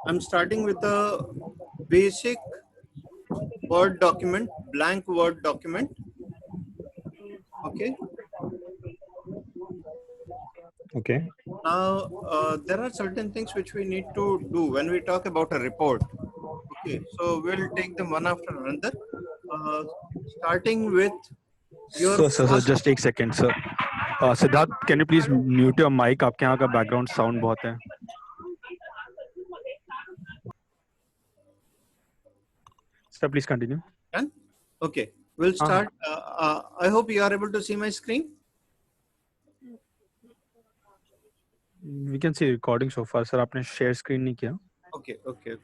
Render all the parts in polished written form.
I'm starting with a basic Word document, blank Word document. Okay. Okay. Now, there are certain things which we need to do when we talk about a report. Okay, so we'll take them one after another. Starting with your Sir, just take second, sir. Siddharth, can you please mute your mic? आपके यहाँ का background sound बहुत है. Sir, please continue. Done? Okay, we'll start. I hope you are able to see my screen. We can see recording so far, sir. आपने share screen नहीं किया. Okay. Okay.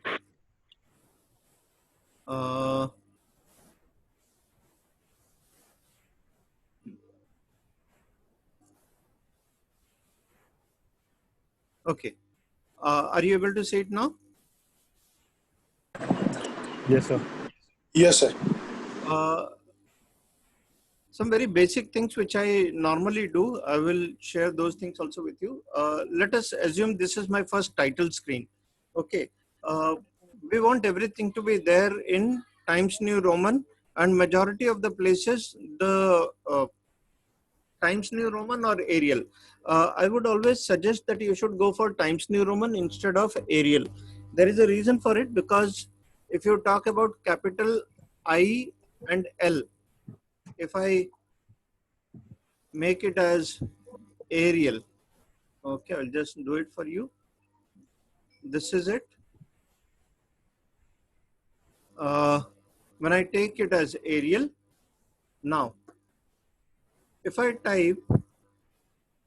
Are you able to see it now? Yes, sir. Yes, sir. Some very basic things which I normally do, I will share those things also with you. Let us assume this is my first title screen. Okay. We want everything to be there in Times New Roman, and majority of the places, the Times New Roman or Arial. I would always suggest that you should go for Times New Roman instead of Arial. There is a reason for it, because if you talk about capital I and L, if I make it as Arial, okay, I'll just do it for you. This is it. When I take it as Arial, now, if I type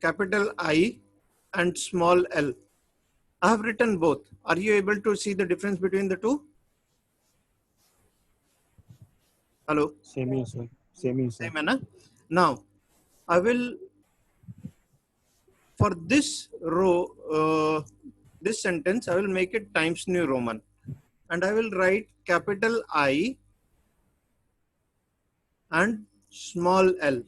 capital I and small l, I have written both. Are you able to see the difference between the two? Hello? Same here, sir. Same here, sir. Same, na? Now, I will, for this row, this sentence, I will make it Times New Roman. And I will write capital I and small l.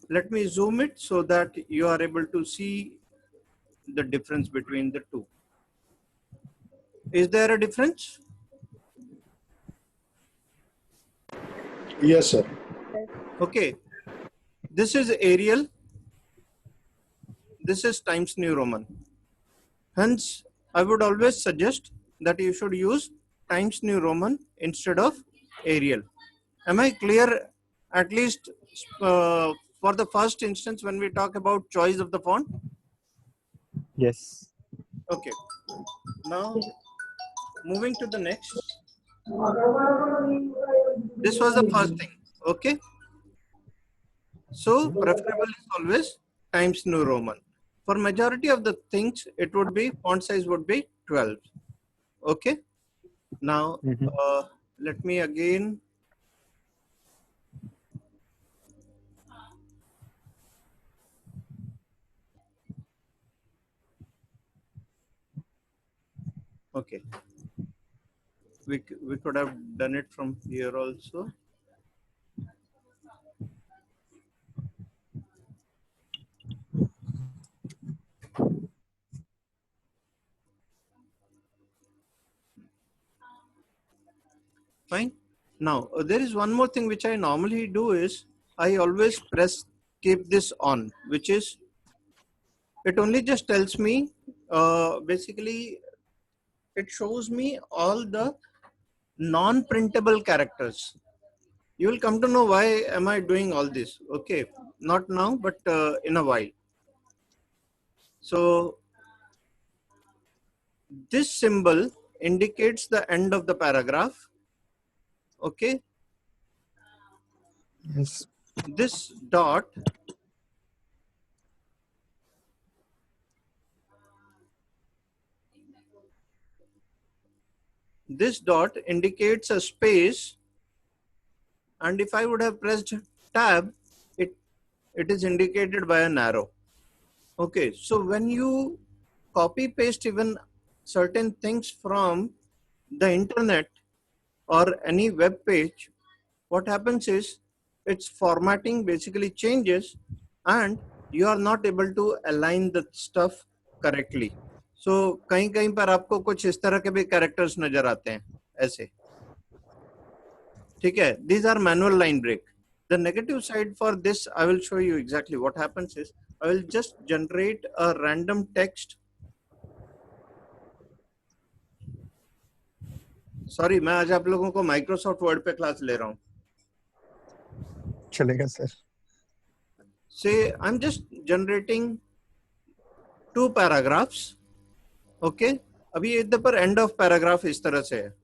Let me zoom it so that you are able to see the difference between the two. Is there a difference? Yes, sir. Okay. This is Arial. This is Times New Roman. Hence, I would always suggest that you should use Times New Roman instead of Arial. Am I clear? At least for the first instance when we talk about choice of the font? Yes. Okay. Now, moving to the next. This was the first thing. Okay. So, preferable is always Times New Roman. For majority of the things, it would be, font size would be 12. Okay. Now, let me again. Okay. We could have done it from here also. Fine. Now, there is one more thing which I normally do is, I always press keep this on, which is, it only just tells me, basically, it shows me all the non-printable characters. You will come to know why am I doing all this. Okay, not now, but in a while. So this symbol indicates the end of the paragraph. Okay. Yes. This dot indicates a space, and if I would have pressed tab, it is indicated by an arrow. Okay, so when you copy paste even certain things from the internet or any web page, what happens is its formatting basically changes and you are not able to align the stuff correctly. So कहीं कहीं पर आपको कुछ इस तरह के भी characters नजर आते हैं ऐसे, ठीक है? These are manual line break. The negative side for this, I will show you exactly what happens is, I will just generate a random text. Sorry, मैं आज आप लोगों को Microsoft Word पे क्लास ले रहा हूँ. चलेगा sir. Say I'm just generating 2 paragraphs. Okay, अभी इधर पर end of paragraph इस तरह से है,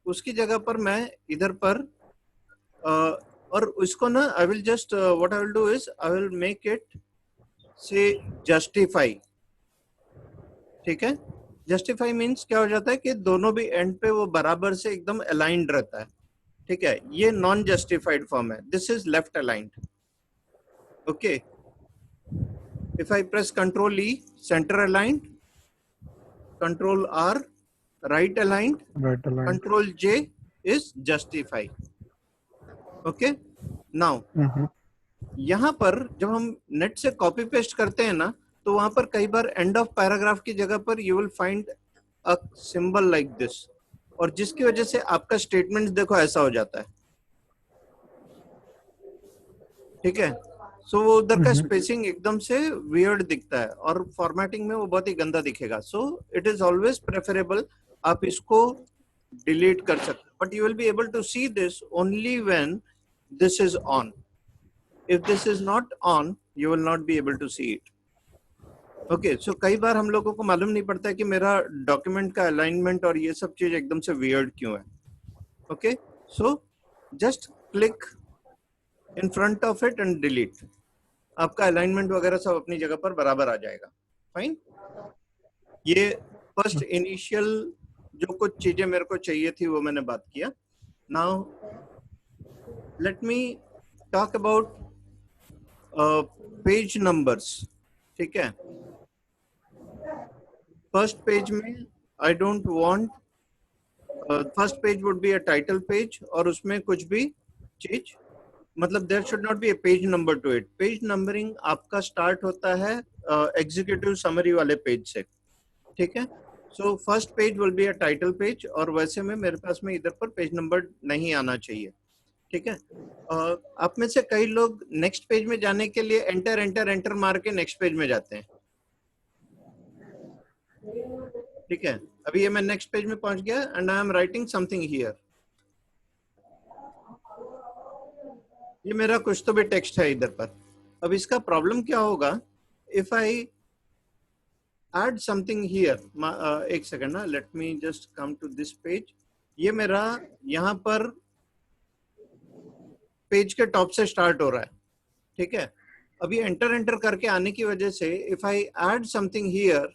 उसकी जगह पर मैं इधर पर और उसको ना I will just what I will do is I will make it say justify. ठीक है? Justify means क्या हो जाता है कि दोनों भी end पे वो बराबर से एकदम aligned रहता है. ठीक है? ये non justified form है. This is left aligned. Okay. If I press Control E, center aligned. Control R, right aligned. Right aligned. Control J is justify. Okay. Now, यहाँ पर जब हम नेट से कॉपी पेस्ट करते हैं ना, तो वहां पर कई बार एंड ऑफ पैराग्राफ की जगह पर you will find a symbol like this, और जिसकी वजह से आपका स्टेटमेंट देखो ऐसा हो जाता है. ठीक है? सो वो उधर का स्पेसिंग एकदम से वियर्ड दिखता है और फॉर्मेटिंग में वो बहुत ही गंदा दिखेगा. So it is always preferable आप इसको डिलीट कर सकते, but you will be able to see this only when this is on. If this is not on, you will not be able to see it. Okay, so कई बार हम लोगों को मालूम नहीं पड़ता है कि मेरा डॉक्यूमेंट का अलाइनमेंट और ये सब चीज एकदम से वियर्ड क्यों है. Okay, so just click in front of it and delete. आपका अलाइनमेंट वगैरह सब अपनी जगह पर बराबर आ जाएगा. फाइन. ये फर्स्ट इनिशियल जो कुछ चीजें मेरे को चाहिए थी वो मैंने बात किया. Now let me talk about page numbers. ठीक है? फर्स्ट पेज में I don't want, first page would be a title page और उसमें कुछ भी चीज, मतलब there should not be a page number to it. Page numbering आपका स्टार्ट होता है एग्जीक्यूटिव समरी वाले पेज से. ठीक है? So first page will be a title page और वैसे में मेरे पास में इधर पर पेज नंबर नहीं आना चाहिए. ठीक है? आप में से कई लोग नेक्स्ट पेज में जाने के लिए एंटर एंटर एंटर मार के नेक्स्ट पेज में जाते हैं. ठीक है? अभी ये मैं नेक्स्ट पेज में पहुंच गया and I am writing something here. ये मेरा कुछ तो भी टेक्स्ट है इधर पर. अब इसका प्रॉब्लम क्या होगा, if I add something here. एक सेकंड ना, let me just come to this page. ये मेरा यहाँ पर पेज के टॉप से स्टार्ट हो रहा है. ठीक है? अभी एंटर एंटर करके आने की वजह से if I add something here,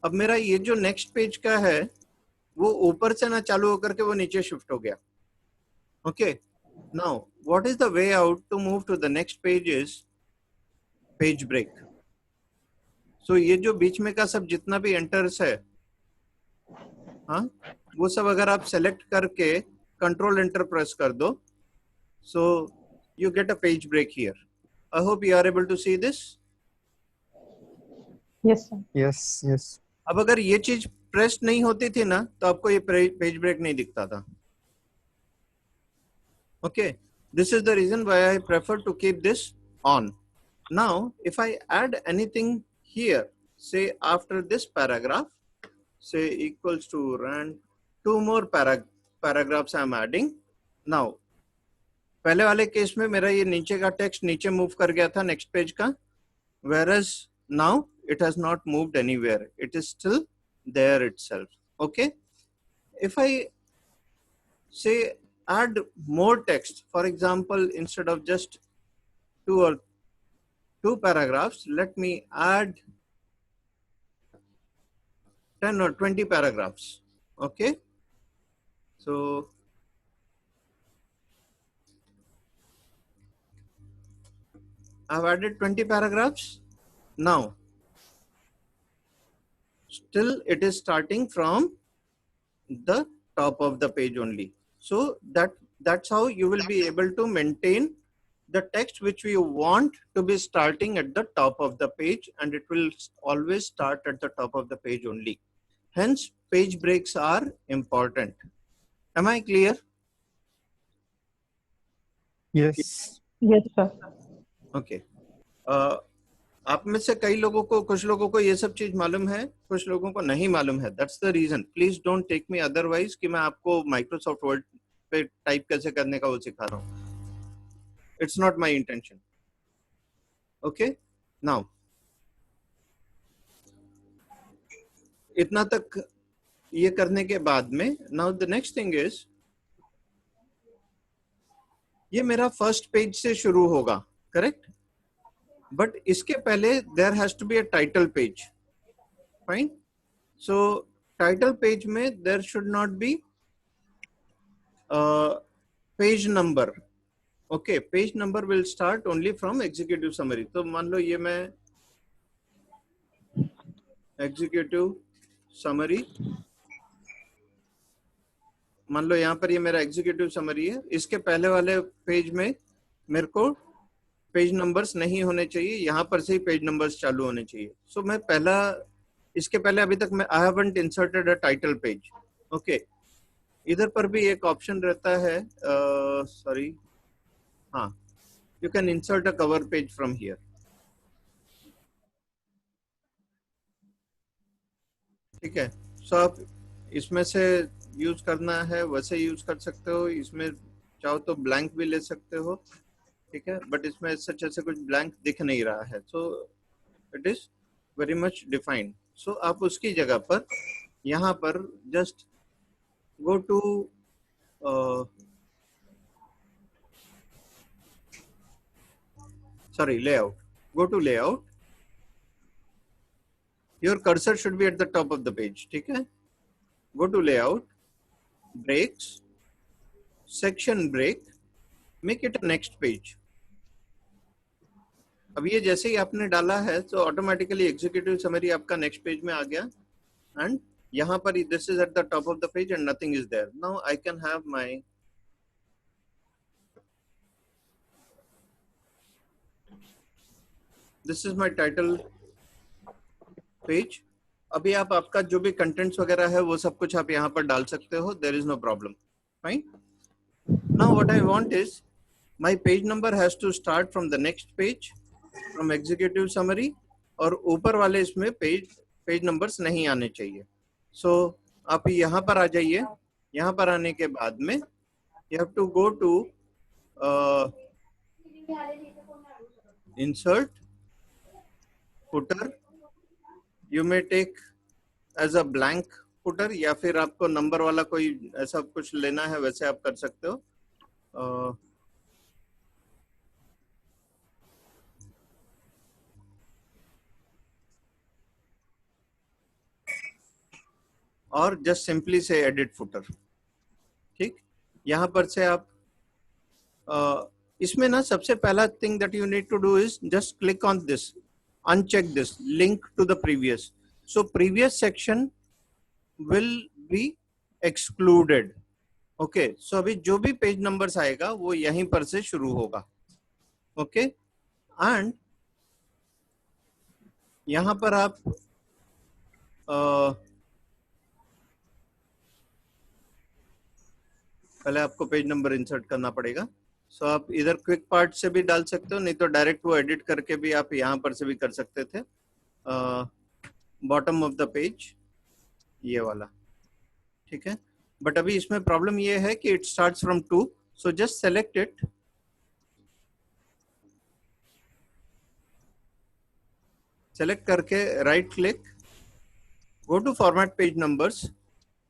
अब मेरा ये जो नेक्स्ट पेज का है वो ऊपर से ना चालू होकर के वो नीचे शिफ्ट हो गया. Okay, now what is the way out to move to the next page is page break. So ये जो बीच में का सब जितना भी एंटर्स है, हाँ, वो सब अगर आप सेलेक्ट करके कंट्रोल एंटर प्रेस कर दो, so you get a page break here. I hope you are able to see this. Yes sir. Yes, yes. अब अगर ये चीज प्रेस नहीं होती थी ना तो आपको ये पेज ब्रेक नहीं दिखता था. Okay, this is the reason why I prefer to keep this on. Now if I add anything here, say after this paragraph, say equals to rand, 2 more paragraphs I am adding. Now पहले वाले case में मेरा ये नीचे का text नीचे move कर गया था नेक्स्ट पेज का, whereas now it has not moved anywhere, it is still there itself. Okay, if I say add more text, for example, instead of just 2 paragraphs, let me add 10 or 20 paragraphs. Okay, so I've added 20 paragraphs. Now still it is starting from the top of the page only. So that's how you will be able to maintain the text which we want to be starting at the top of the page, and it will always start at the top of the page only. Hence, page breaks are important. Am I clear? Yes. Yes, sir. Okay. आप में से कई लोगों को, कुछ लोगों को ये सब चीज मालूम है, कुछ लोगों को नहीं मालूम है. That's the reason. Please don't take me otherwise कि मैं आपको माइक्रोसॉफ्ट वर्ड पे टाइप कैसे करने का वो सिखा रहा हूँ. It's not my intention. Okay. Now इतना तक ये करने के बाद में, now the next thing is, ये मेरा फर्स्ट पेज से शुरू होगा, करेक्ट? बट इसके पहले there has to be a title page. Fine. So title page में there should not be page number. Okay. Page number will start only from executive summary. तो मान लो ये मैं एग्जीक्यूटिव समरी, मान लो यहाँ पर ये मेरा एग्जीक्यूटिव समरी है. इसके पहले वाले पेज में मेरे को पेज नंबर्स नहीं होने चाहिए, यहाँ पर से ही पेज नंबर्स चालू होने चाहिए. सो मैं पहला, इसके पहले अभी तक मैं I haven't inserted a title page. Okay. इधर पर भी एक ऑप्शन रहता है, सॉरी, हाँ, you can insert a cover page from here. ठीक है. सो आप इसमें से यूज करना है वैसे यूज कर सकते हो. इसमें चाहो तो ब्लैंक भी ले सकते हो. ठीक है. बट इसमें सच ऐसे कुछ ब्लैंक दिख नहीं रहा है. So it is very much defined. So आप उसकी जगह पर यहाँ पर just go to layout. Go to layout. Your cursor should be at the top of the page. ठीक है. Go to layout, breaks, section break, make it a next page. अब ये जैसे ही आपने डाला है तो ऑटोमेटिकली एग्जीक्यूटिव समरी आपका नेक्स्ट पेज में आ गया. एंड यहाँ पर this is at the top of the page and nothing is there. Now I can have my, this is my title page. अभी आप आपका जो भी कंटेंट्स वगैरह है वो सब कुछ आप यहाँ पर डाल सकते हो. There is no problem. Fine. Now what I want is my page number has to start from the next page, from executive summary, और ऊपर वाले इसमें पेज नंबर्स नहीं आने चाहिए. सो आप यहाँ पर आ जाइए. यहाँ पर आने के बाद में you have to go to insert footer. You may take as a blank footer, या फिर आपको नंबर वाला कोई ऐसा कुछ लेना है वैसे आप कर सकते हो. और जस्ट सिंपली से एडिट फुटर. ठीक. यहाँ पर से आप इसमें ना सबसे पहला thing that you need to do is just click on this, uncheck this link to the previous. So previous section will be excluded. Okay. So अभी जो भी पेज नंबर्स आएगा वो यहीं पर से शुरू होगा. ओके. एंड यहाँ पर आप पहले आपको पेज नंबर इंसर्ट करना पड़ेगा. सो आप इधर क्विक पार्ट से भी डाल सकते हो, नहीं तो डायरेक्ट वो एडिट करके भी आप यहाँ पर से भी कर सकते थे. बॉटम ऑफ द पेज ये वाला. ठीक है. बट अभी इसमें प्रॉब्लम ये है कि it starts from 2. So just select it, select करके right click, go to format page numbers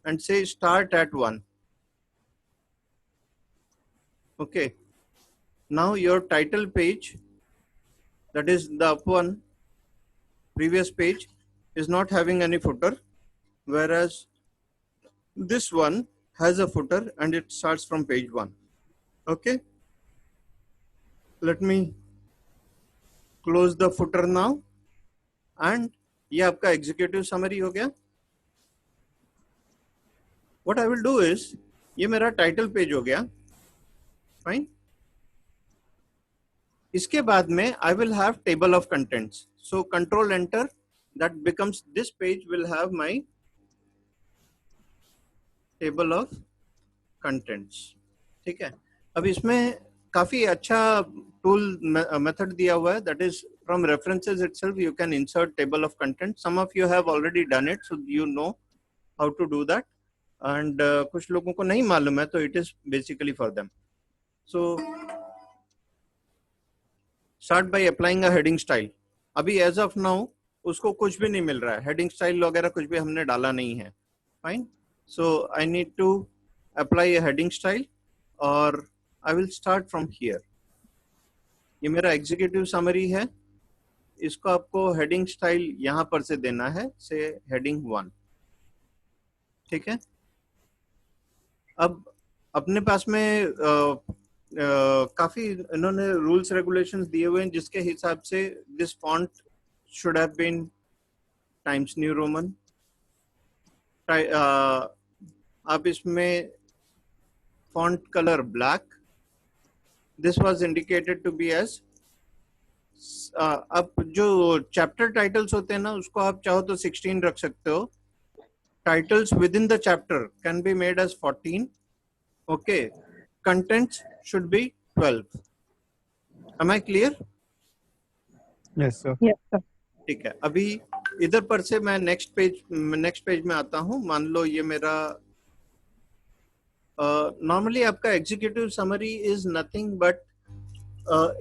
and say start at 1. Okay. Now your title page, that is the up one, previous page, is not having any footer, whereas this one has a footer and it starts from page 1. Okay. Let me close the footer now. And ये आपका executive summary हो गया. what I will do is, ये मेरा title page हो गया, fine. इसके बाद में I will have table of contents. So control enter, that becomes, this page will have my table of contents. ठीक है. अब इसमें काफी अच्छा टूल मेथड दिया हुआ है, that is from references itself you can insert table of contents. Some of you have already done it, so you know how to do that, and कुछ लोगों को नहीं मालूम है, तो it is basically for them. So start by applying a heading style. अभी as of now उसको कुछ भी नहीं मिल रहा है, heading style वगैरह कुछ भी हमने डाला नहीं है. Fine. So I need to apply a heading style, और I will start from here. ये मेरा एग्जीक्यूटिव समरी है, इसको आपको हेडिंग स्टाइल यहां पर से देना है, से हेडिंग 1. ठीक है. अब अपने पास में काफी इन्होंने रूल्स रेगुलेशंस दिए हुए हैं, जिसके हिसाब से this font should have been Times New Roman. आप इसमें font colour black, this was indicated to be as. अब जो चैप्टर टाइटल्स होते हैं ना, उसको आप चाहो तो 16 रख सकते हो. Titles with in the chapter can be made as 14. Okay. Contents should be 12. Am I clear? Yes, sir. Yes, sir. ठीक है. अभी इधर पर से मैं नेक्स्ट पेज में आता हूं. मान लो ये मेरा नॉर्मली आपका executive summary is nothing but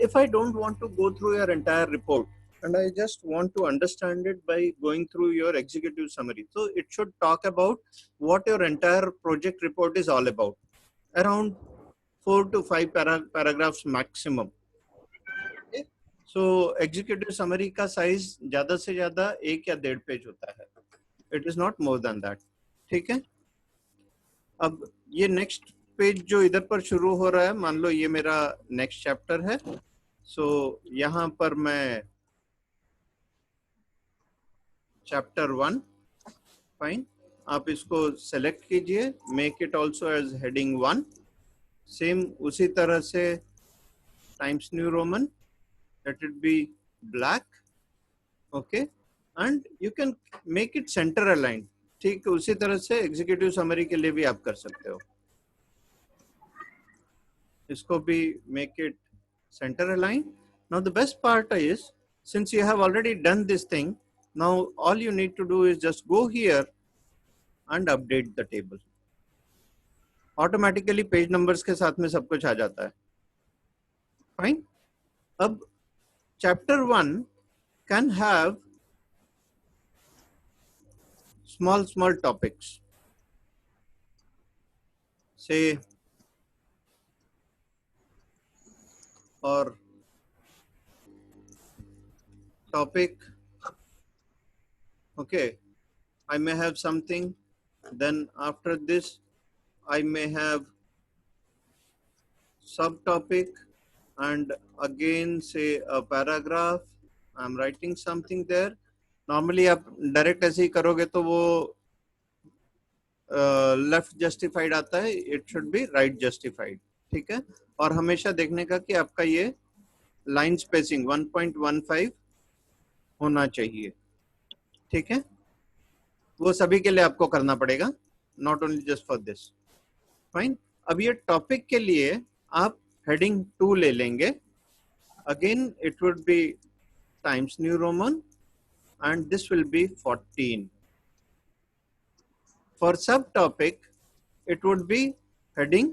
if I don't want to go through your entire report and I just want to understand it by going through your executive summary, so it should talk about what your entire project report is all about, around 4 to 5 paragraphs maximum. Okay? So executive summary का size ज़्यादा से ज़्यादा 1 या 1.5 page होता है. It is not more than that. ठीक है. अब ये नेक्स्ट पेज जो इधर पर शुरू हो रहा है, मान लो ये मेरा नेक्स्ट चैप्टर है. सो यहाँ पर मैं चैप्टर 1, फाइन, आप इसको सेलेक्ट कीजिए, make it also as heading 1. Same उसी तरह से Times New Roman, let it be black. Okay. And you can make it centre aligned. ठीक, उसी तरह से एग्जीक्यूटिव समरी के लिए भी आप कर सकते हो. इसको भी make it center aligned. Now the best part is, since you have already done this thing, now all you need to do is just go here and update the table. Automatically page numbers के साथ में सब कुछ आ जाता है. Fine. अब chapter 1 can have small topics. Say, or topic. Okay, I may have something, then after this I may have subtopic, and again say a paragraph. I'm writing something there. Normally आप direct ऐसे ही करोगे तो वो left justified आता है. It should be right justified. ठीक है. और हमेशा देखने का कि आपका ये लाइन स्पेसिंग 1.15 होना चाहिए. ठीक है. वो सभी के लिए आपको करना पड़ेगा, not only just for this. Fine. अब ये टॉपिक के लिए आप हेडिंग 2 ले लेंगे. Again it would be times New Roman and this will be 14. For subtopic, it would be heading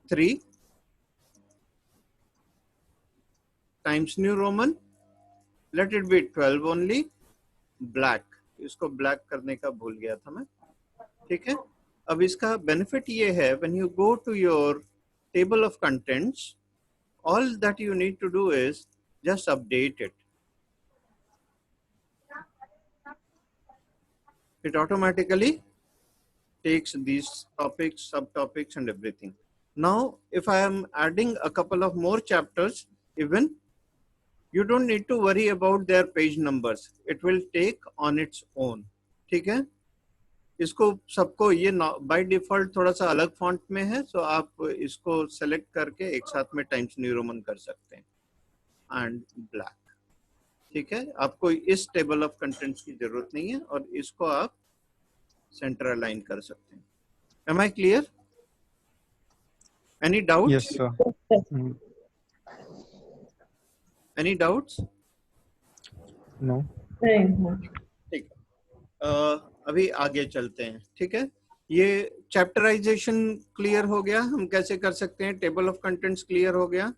3 times New Roman. Let it be 12 only. Black. इसको black करने का भूल गया था मैं. ठीक है. अब इसका benefit ये है, when you go to your table of contents, all that you need to do is just update it. It automatically takes these topics, subtopics, and everything. Now, if I am adding a couple of more chapters, even you don't need to worry about their page numbers. It will take on its own. ठीक है. इसको सबको ये by default थोड़ा सा अलग font में है, सो आप इसको सेलेक्ट करके एक साथ में टाइम्स न्यू रोमन कर सकते हैं एंड ब्लैक। ठीक है, आपको इस टेबल ऑफ कंटेंट्स की जरूरत नहीं है और इसको आप सेंटर अलाइन कर सकते हैं। Am I clear? Any doubt? Yes, sir. Mm, any doubts? no. नहीं। ठीक है, अभी आगे चलते हैं। ठीक है, ये चैप्टराइजेशन क्लियर हो गया, हम कैसे कर सकते हैं, टेबल ऑफ कंटेंट्स क्लियर हो गया।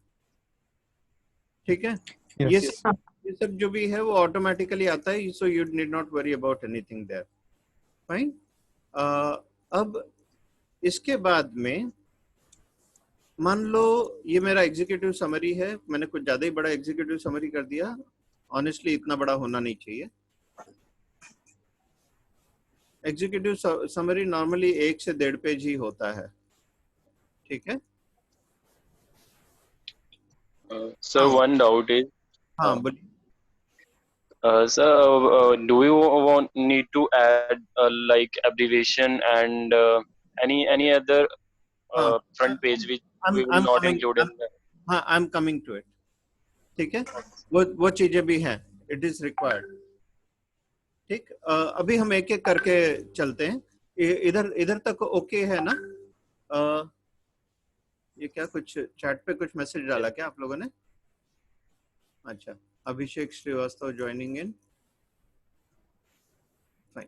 ठीक है, ये Yes. सब ये सब जो भी है वो ऑटोमेटिकली आता है, so you need not worry about anything there. Fine. अब इसके बाद में मान लो ये मेरा एग्जीक्यूटिव समरी है, मैंने कुछ ज्यादा ही बड़ा एग्जीक्यूटिव समरी कर दिया, ऑनेस्टली इतना बड़ा होना नहीं चाहिए। एग्जीक्यूटिव समरी नॉर्मली 1 से 1.5 पेज ही होता है। ठीक है, Sir, one doubt is, हाँ बोलिए। sir, do you need to add like abbreviation and any other हाँ, front page which we will I'm not coming, include in the हाँ I am coming to it. ठीक है, वो चीजें भी हैं, इट इज रिक्वायर्ड। ठीक, अभी हम एक एक करके चलते हैं। इधर इधर तक ओके है ना? ये क्या कुछ चैट पे कुछ मैसेज डाला क्या आप लोगों ने? अच्छा, अभिषेक श्रीवास्तव ज्वाइनिंग इन, फाइन।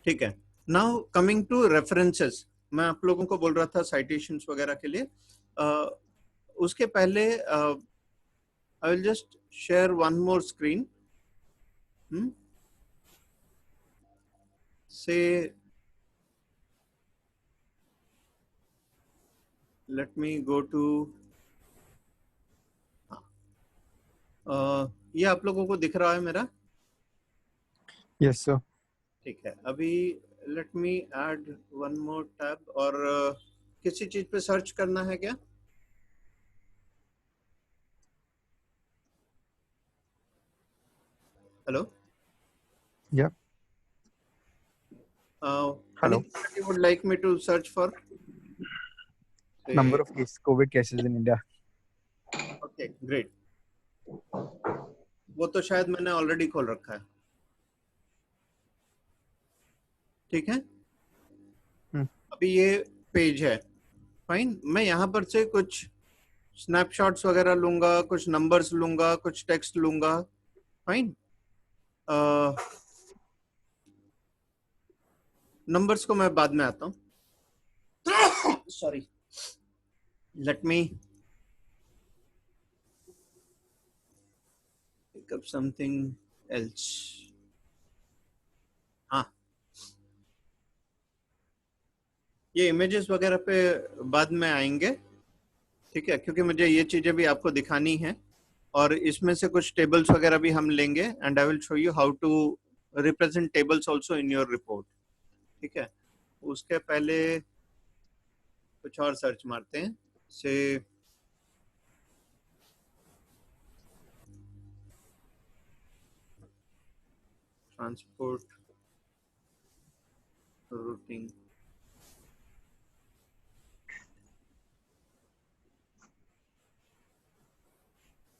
ठीक है, नाउ कमिंग टू रेफरेंसेस, मैं आप लोगों को बोल रहा था साइटेशंस वगैरह के लिए। उसके पहले आई will just share one more screen. से लेट मी गो टू, ये आप लोगों को दिख रहा है मेरा? Yes, sir. ठीक है, अभी let me add one more tab. और किसी चीज पे सर्च करना है क्या? Hello? Yeah. Hello. Anything that you would like me to search for? Number of COVID cases in India. Okay, great. वो तो शायद मैंने ऑलरेडी खोल रखा है। ठीक है, अभी ये पेज है। फाइन, मैं यहाँ पर से कुछ स्नैपशॉट्स वगैरह लूंगा, कुछ नंबर्स लूंगा, कुछ टेक्स्ट लूंगा। फाइन, नंबर्स को मैं बाद में आता हूँ। Sorry, let me pick up something else. हाँ, ये इमेजेस वगैरह पे बाद में आएंगे। ठीक है, क्योंकि मुझे ये चीजें भी आपको दिखानी है और इसमें से कुछ टेबल्स वगैरह भी हम लेंगे and I will show you how to represent tables also in your report. ठीक है, उसके पहले कुछ और सर्च मारते हैं। से ट्रांसपोर्ट रूटिंग,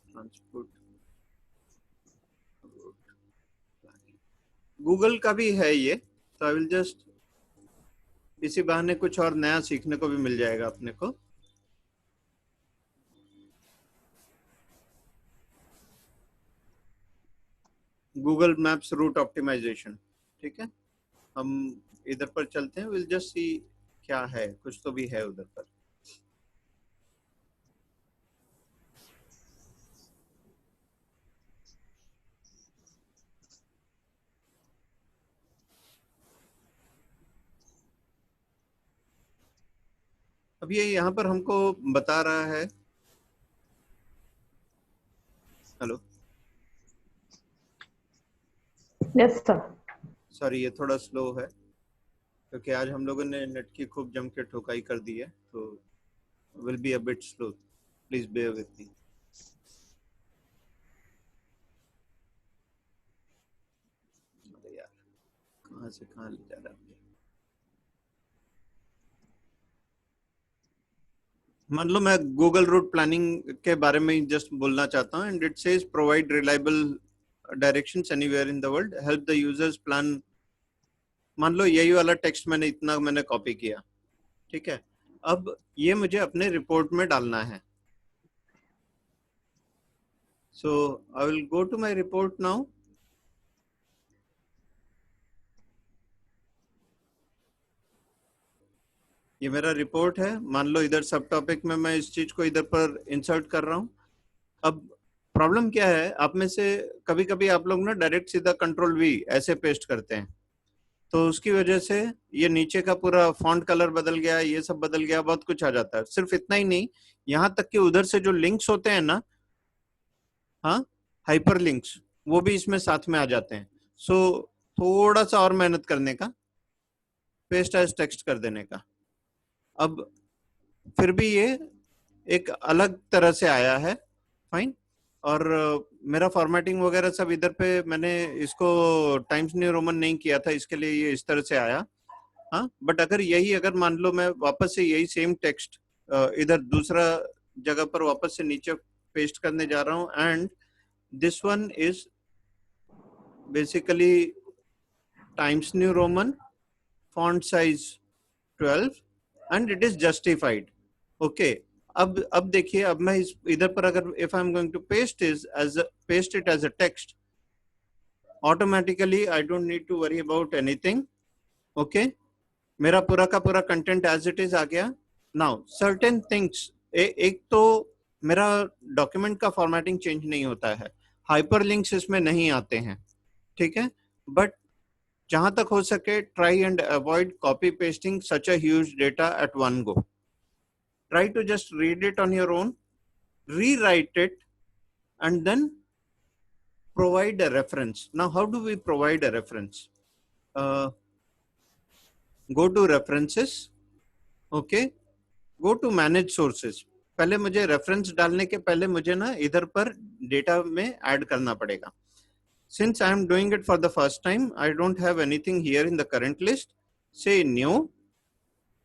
ट्रांसपोर्ट, गूगल का भी है ये, तो आई विल जस्ट, इसी बहाने कुछ और नया सीखने को भी मिल जाएगा अपने को। Google Maps route optimisation. ठीक है, हम इधर पर चलते हैं, विल जस्ट सी क्या है, कुछ तो भी है उधर पर। अब ये यहाँ पर हमको बता रहा है, हेलो, यस सर। सॉरी ये थोड़ा स्लो है क्योंकि आज हम लोगों ने नेट की खूब जम के ठोकाई कर दी है, तो will be a bit slow, please bear with me. यार कहाँ से कहाँ ले जा रहा है? मान लो मैं गूगल रूट प्लानिंग के बारे में जस्ट बोलना चाहता हूँ, and it says provide reliable directions anywhere in the world, help the users plan. मान लो यही वाला टेक्स्ट मैंने कॉपी किया, ठीक है। अब ये मुझे अपने रिपोर्ट में डालना है। So I will go to my report now. ये मेरा रिपोर्ट है। मान लो इधर सब टॉपिक में मैं इस चीज को इधर पर इंसर्ट कर रहा हूँ। अब प्रॉब्लम क्या है, आप में से कभी कभी आप लोग ना डायरेक्ट सीधा कंट्रोल वी ऐसे पेस्ट करते हैं, तो उसकी वजह से ये नीचे का पूरा फॉन्ट कलर बदल गया, ये सब बदल गया, बहुत कुछ आ जाता है। सिर्फ इतना ही नहीं, यहाँ तक कि उधर से जो लिंक्स होते हैं ना, हाँ, हाइपर लिंक्स, वो भी इसमें साथ में आ जाते हैं। सो थोड़ा सा और मेहनत करने का, पेस्ट एज टेक्स्ट कर देने का। अब फिर भी ये एक अलग तरह से आया है, फाइन। और मेरा फॉर्मेटिंग वगैरह सब इधर पे मैंने इसको टाइम्स न्यू रोमन नहीं किया था, इसके लिए ये इस तरह से आया। हाँ, बट अगर मान लो मैं वापस से यही सेम टेक्स्ट इधर दूसरा जगह पर वापस से नीचे पेस्ट करने जा रहा हूँ, and this one is basically Times New Roman, font size 12, and it is justified. Okay, अब देखिए, अब मैं इधर पर अगर if I am going to paste it as a text, automatically I don't need to worry about anything. Okay, मेरा पूरा का पूरा कंटेंट एज इट इज आ गया। नाउ सर्टेन थिंग्स, एक तो मेरा डॉक्यूमेंट का फॉर्मेटिंग चेंज नहीं होता है, हाइपरलिंक्स इसमें नहीं आते हैं, ठीक है। बट जहां तक हो सके, try and avoid copy pasting such a huge data eight one go. Try to just read it on your own, rewrite it, and then provide a reference. Now, how do we provide a reference? Go to references, okay, go to manage sources. पहले मुझे reference डालने के पहले मुझे ना इधर पर data में ऐड करना पड़ेगा। Since I am doing it for the first time, I don't have anything here in the current list. Say new,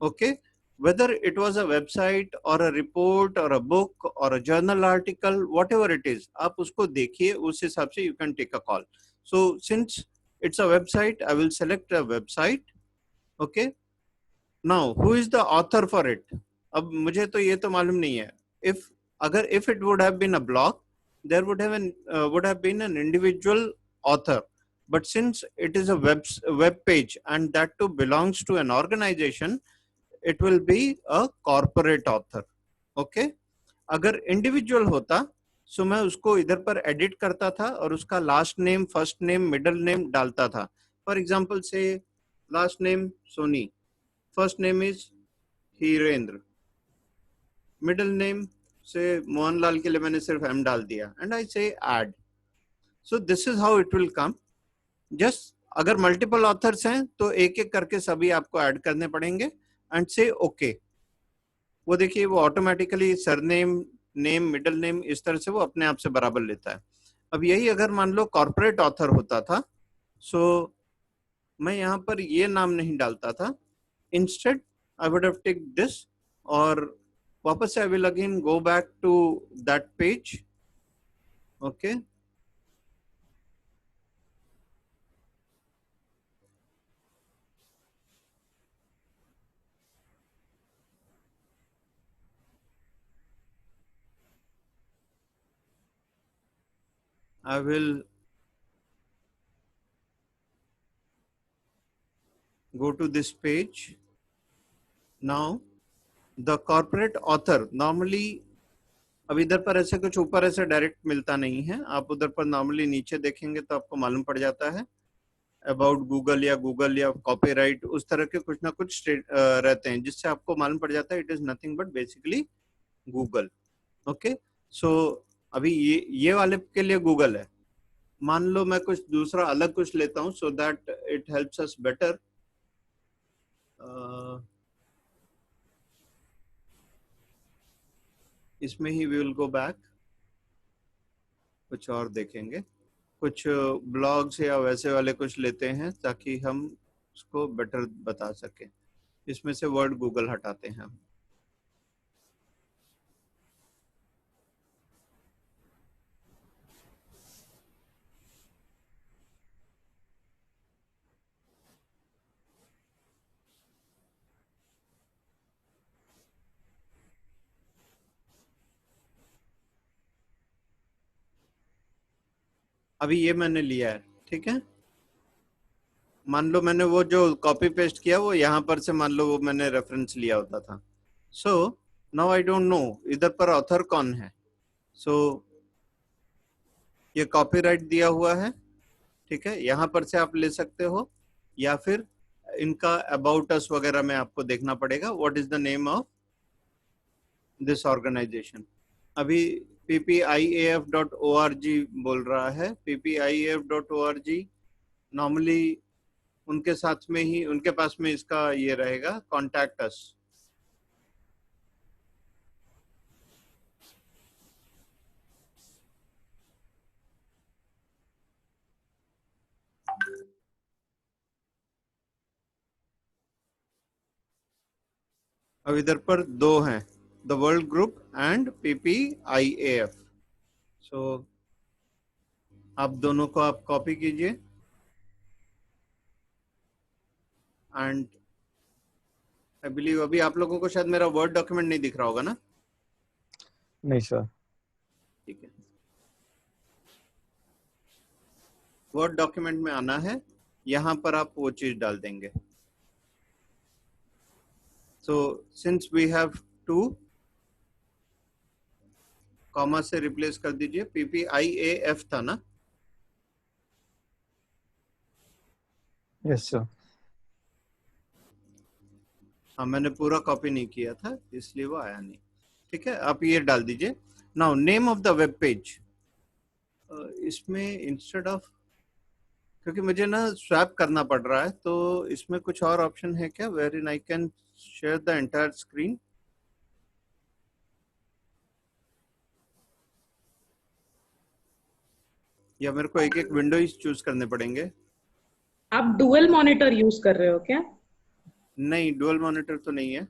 okay. Whether it was a website or a report or a book or a journal article, whatever it is, आप उसको देखिए, उस हिसाब से you can take a call. So since it's a website, I will select a website. Okay. Now, who is the author for it? अब मुझे तो ये तो मालूम नहीं है. If it would have been a blog, there would have been an individual author. But since it is a web page, and that too belongs to an organization, it will be a corporate author. Okay. अगर individual होता तो मैं उसको इधर पर edit करता था और उसका last name, first name, middle name डालता था। फॉर एग्जांपल से last name Soni, first name is Hirendra, middle name से मोहनलाल के लिए मैंने सिर्फ एम डाल दिया, एंड आई से add. So this is how it will come. Just अगर मल्टीपल ऑथर्स हैं तो एक एक करके सभी आपको ऐड करने पड़ेंगे, एंड से ओके। वो देखिए, वो automatically surname, name, middle name, इस तरह से वो अपने आप से बराबर लेता है। अब यही अगर मान लो कॉर्पोरेट ऑथर होता था, सो मैं यहाँ पर ये नाम नहीं डालता था, instead I would have take this, और वापस से I will again go back to that page. Okay, I will go to this page. Now, the corporate author normally, अब इधर पर ऐसे कुछ ऊपर ऐसे डायरेक्ट मिलता नहीं है, आप उधर पर नॉर्मली नीचे देखेंगे तो आपको मालूम पड़ जाता है। अबाउट गूगल या कॉपीराइट, उस तरह के कुछ ना कुछ रहते हैं जिससे आपको मालूम पड़ जाता है it is nothing but basically Google. Okay, so अभी ये वाले के लिए गूगल है। मान लो मैं कुछ दूसरा अलग कुछ लेता हूं, so that it helps us better. इसमें ही वी विल गो बैक, कुछ और देखेंगे, कुछ ब्लॉग्स या वैसे वाले कुछ लेते हैं ताकि हम उसको बेटर बता सके। इसमें से वर्ड गूगल हटाते हैं हम। अभी ये मैंने लिया है, ठीक है। मान लो मैंने वो जो कॉपी पेस्ट किया वो यहाँ पर से, मान लो वो मैंने रेफरेंस लिया होता था। So now I don't know इधर पर ऑथर कौन है। सो ये कॉपीराइट दिया हुआ है, ठीक है, यहाँ पर से आप ले सकते हो, या फिर इनका अबाउट अस वगैरह में आपको देखना पड़ेगा what is the name of this organisation. अभी ppIAF.org बोल रहा है। ppIAF.org नॉर्मली उनके साथ में ही, उनके पास में इसका ये रहेगा कॉन्टैक्ट अस। अब इधर पर दो हैं, the world group and ppIAF। सो आप दोनों को आप कॉपी कीजिए एंड आई बिलीव अभी आप लोगों को शायद मेरा वर्ड डॉक्यूमेंट नहीं दिख रहा होगा ना। नहीं सर। ठीक है, वर्ड डॉक्यूमेंट में आना है, यहाँ पर आप वो चीज डाल देंगे। So since we have to, comma से रिप्लेस कर दीजिए, ppIAF था ना। Yes sir. हाँ, मैंने पूरा कॉपी नहीं किया था इसलिए वो आया नहीं। ठीक है, आप ये डाल दीजिए। Now name of the web page, इसमें इंस्टेड ऑफ, क्योंकि मुझे ना स्वैप करना पड़ रहा है, तो इसमें कुछ और ऑप्शन है क्या wherein I can share the entire screen? या मेरे को एक एक विंडो ही चूज करने पड़ेंगे? आप डुअल मॉनिटर यूज कर रहे हो क्या? नहीं, डुअल मॉनिटर तो नहीं है।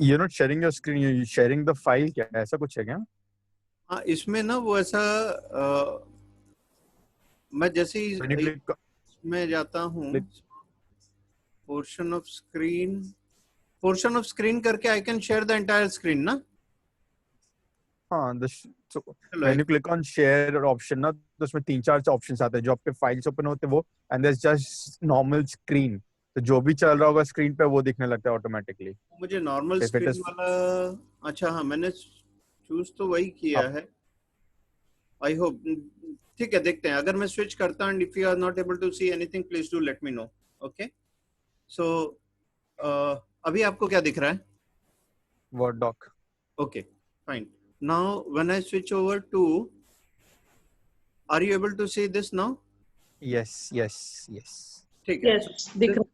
You're not sharing your screen, you're sharing the file, क्या ऐसा कुछ है क्या? हाँ, इसमें ना वो ऐसा मैं जैसे ही When you click, मैं जाता हूँ, click- पोर्शन ऑफ स्क्रीन करके आई can share the entire screen ना। हाँ, so चलो, when you click on share option ना, तो उसमें 3-4 ऑप्शंस आते हैं, जो आपके फाइल्स ओपन होते हैं वो, and there's just normal screen, तो जो भी चल रहा होगा स्क्रीन पे वो दिखने लगता है ऑटोमेटिकली। मुझे normal If it screen is- वाला, अच्छा हाँ, मैंने चूज तो वही किया है। आई होप, ठीक है, देखते हैं। अगर मैं स्विच करता हूँ, if you are not able to see anything please do let me know. Okay, so अभी आपको क्या दिख रहा है? Word doc। Okay, fine. Now when I switch over to, are you able to see this now? Yes, yes, yes। ठीक है, yes, दिख रहा है।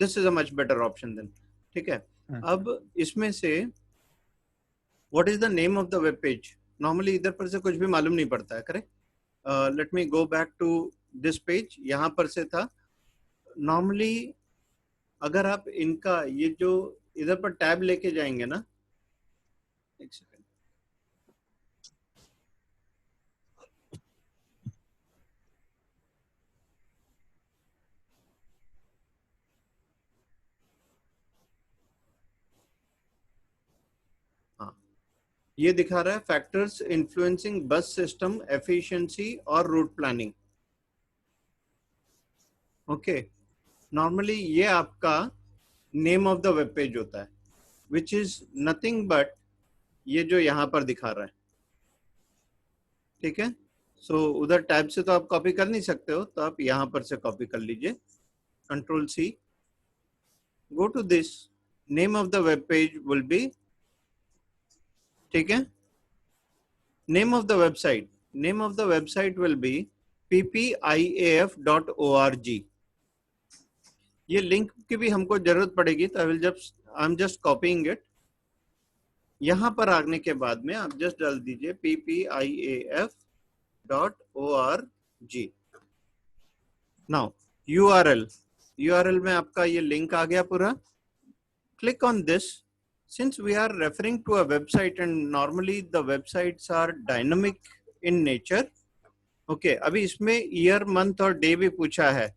This is a much better option then. ठीक है, अब इसमें से what is the name of the web page? Normally इधर पर से कुछ भी मालूम नहीं पड़ता है, correct? Let me go back to this page. यहाँ पर से था नॉर्मली, अगर आप इनका ये जो इधर पर टैब लेके जाएंगे ना, एक सेकंड, हाँ, ये दिखा रहा है फैक्टर्स इन्फ्लुएंसिंग बस सिस्टम एफिशिएंसी और रूट प्लानिंग। ओके, नॉर्मली ये आपका name of the web page होता है, विच इज नथिंग बट ये जो यहाँ पर दिखा रहा है। ठीक है, सो उधर टैब से तो आप कॉपी कर नहीं सकते हो, तो आप यहाँ पर से कॉपी कर लीजिए, control C, go to this, name of the web page will be, ठीक है, name of the website will be ppIAF.org। ये लिंक की भी हमको जरूरत पड़ेगी, तो I am just copying it. यहां पर आने के बाद में आप जस्ट डाल दीजिए ppIAF.org। नाउ URL में आपका ये लिंक आ गया पूरा. Click on this. Since we are referring to a website and normally the websites are dynamic in nature. Okay, अभी इसमें year, month और day भी पूछा है.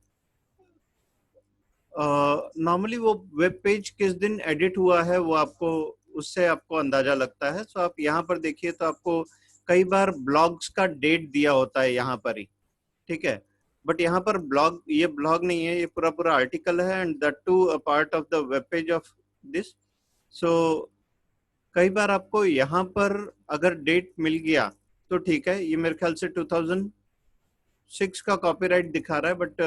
नॉर्मली वो वेब पेज किस दिन एडिट हुआ है वो आपको उससे आपको अंदाजा लगता है. सो आप यहाँ पर देखिए तो आपको कई बार ब्लॉग्स का डेट दिया होता है यहाँ पर ही, ठीक है. बट यहाँ पर ब्लॉग, ये ब्लॉग नहीं है, ये पूरा पूरा आर्टिकल है and that too a part of the web page of this. So कई बार आपको यहाँ पर अगर डेट मिल गया तो ठीक है. ये मेरे ख्याल से 2006 का कॉपीराइट दिखा रहा है बट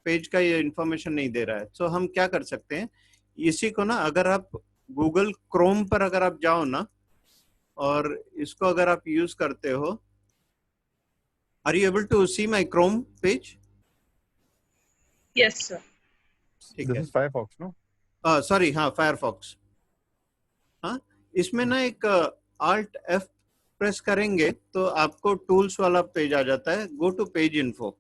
पेज का ये इंफॉर्मेशन नहीं दे रहा है. सो हम क्या कर सकते हैं, इसी को ना अगर आप गूगल क्रोम पर अगर आप जाओ ना और इसको अगर आप यूज करते हो, are you able to see my Chrome page? Yes, sir. ठीक This है. is Firefox, no? सॉरी, हाँ, फायरफॉक्स. हाँ, इसमें ना एक Alt F प्रेस करेंगे तो आपको टूल्स वाला पेज आ जाता है. Go to page info.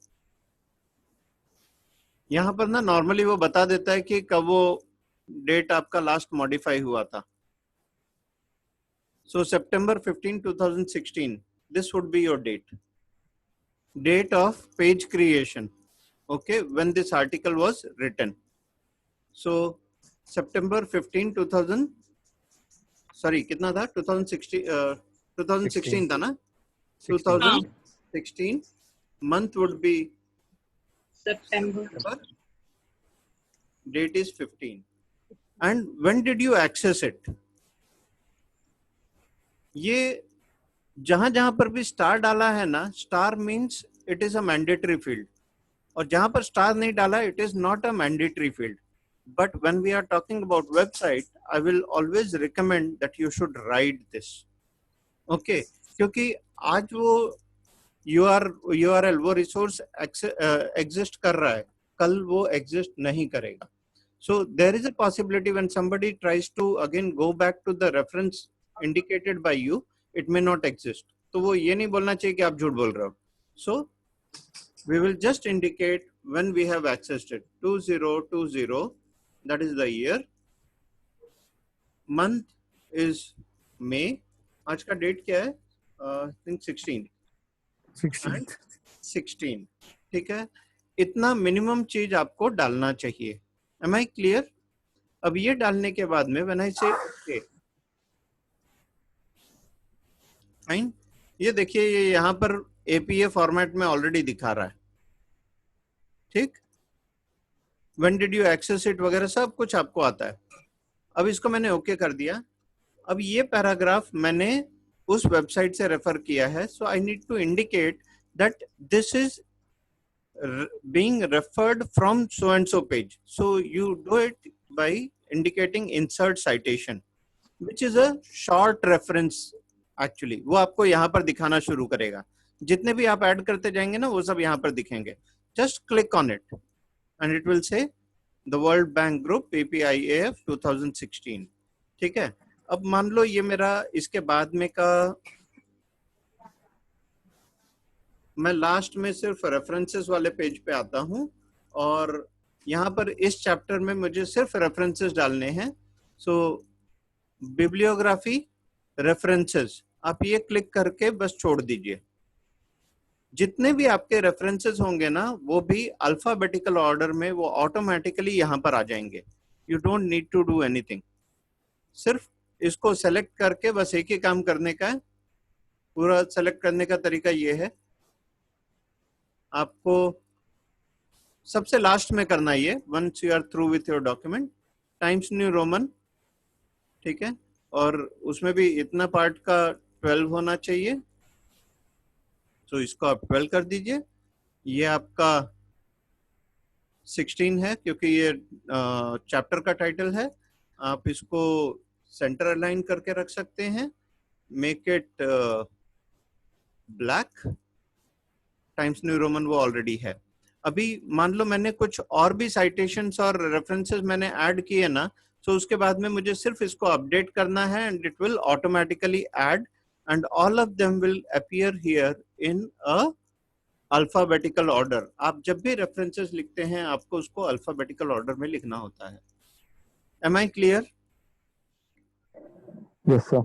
यहाँ पर ना नॉर्मली वो बता देता है कि कब वो डेट आपका लास्ट मॉडिफाई हुआ था. सो September 15, 2016, this would be your date of page creation, okay, when this article was written. So September 15, 2000, sorry, कितना था? 2016 था ना? 2016. Month would be September. Date is 15. And when did you access it? ये जहां जहां पर भी स्टार डाला है ना, star means it is a mandatory field, और जहां पर स्टार नहीं डाला it is not a mandatory field. But when we are talking about website, I will always recommend that you should write this, okay. क्योंकि आज वो URL वो resource exist कर रहा है, कल वो एग्जिस्ट नहीं करेगा. So there is a possibility when somebody tries to again go back to the reference indicated by you, it may not exist. तो वो ये नहीं बोलना चाहिए कि आप झूठ बोल रहे हो. So we will just indicate when we have accessed it. 2020, that is the year. Month is May. आज का डेट क्या है? I think 16. 16. ठीक है. इतना मिनिमम चीज आपको डालना चाहिए. Am I clear? अब ये डालने के बाद में when I say okay, fine, ये देखिए ये यहाँ पर APA फॉर्मेट में ऑलरेडी दिखा रहा है, ठीक. When did you access it वगैरह सब कुछ आपको आता है. अब इसको मैंने ओके कर दिया. अब ये पैराग्राफ मैंने उस वेबसाइट से रेफर किया है, so I need to indicate that this is being referred from so and so page. So you do it by indicating insert citation, which is a short reference actually. वो आपको यहाँ पर दिखाना शुरू करेगा. जितने भी आप ऐड करते जाएंगे ना वो सब यहाँ पर दिखेंगे. Just click on it and it will say the World Bank Group PPIAF 2016. ठीक है. अब मान लो ये मेरा इसके बाद में का मैं लास्ट में सिर्फ रेफरेंसेस वाले पेज पे आता हूं और यहाँ पर इस चैप्टर में मुझे सिर्फ रेफरेंसेस डालने हैं. सो बिब्लियोग्राफी रेफरेंसेस आप ये क्लिक करके बस छोड़ दीजिए. जितने भी आपके रेफरेंसेस होंगे ना वो भी अल्फाबेटिकल ऑर्डर में वो ऑटोमेटिकली यहाँ पर आ जाएंगे. You don't need to do anything. सिर्फ इसको सेलेक्ट करके बस एक ही काम करने का है. पूरा सेलेक्ट करने का तरीका ये है, आपको सबसे लास्ट में करना है ये. Once you are through with your document, Times New Roman, ठीक है. और उसमें भी इतना पार्ट का 12 होना चाहिए. तो इसको आप 12 कर दीजिए. ये आपका 16 है क्योंकि ये चैप्टर का टाइटल है. आप इसको सेंटर अलाइन करके रख सकते हैं. Make it black. Times New Roman वो ऑलरेडी है. अभी मान लो मैंने कुछ और भी साइटेशंस और रेफरेंसेस मैंने ऐड किए ना, तो उसके बाद में मुझे सिर्फ इसको अपडेट करना है and it will automatically add and all of them will appear here in a alphabetical order, आप जब भी रेफरेंसेस लिखते हैं आपको उसको अल्फाबेटिकल ऑर्डर में लिखना होता है. Am I clear? Yes sir.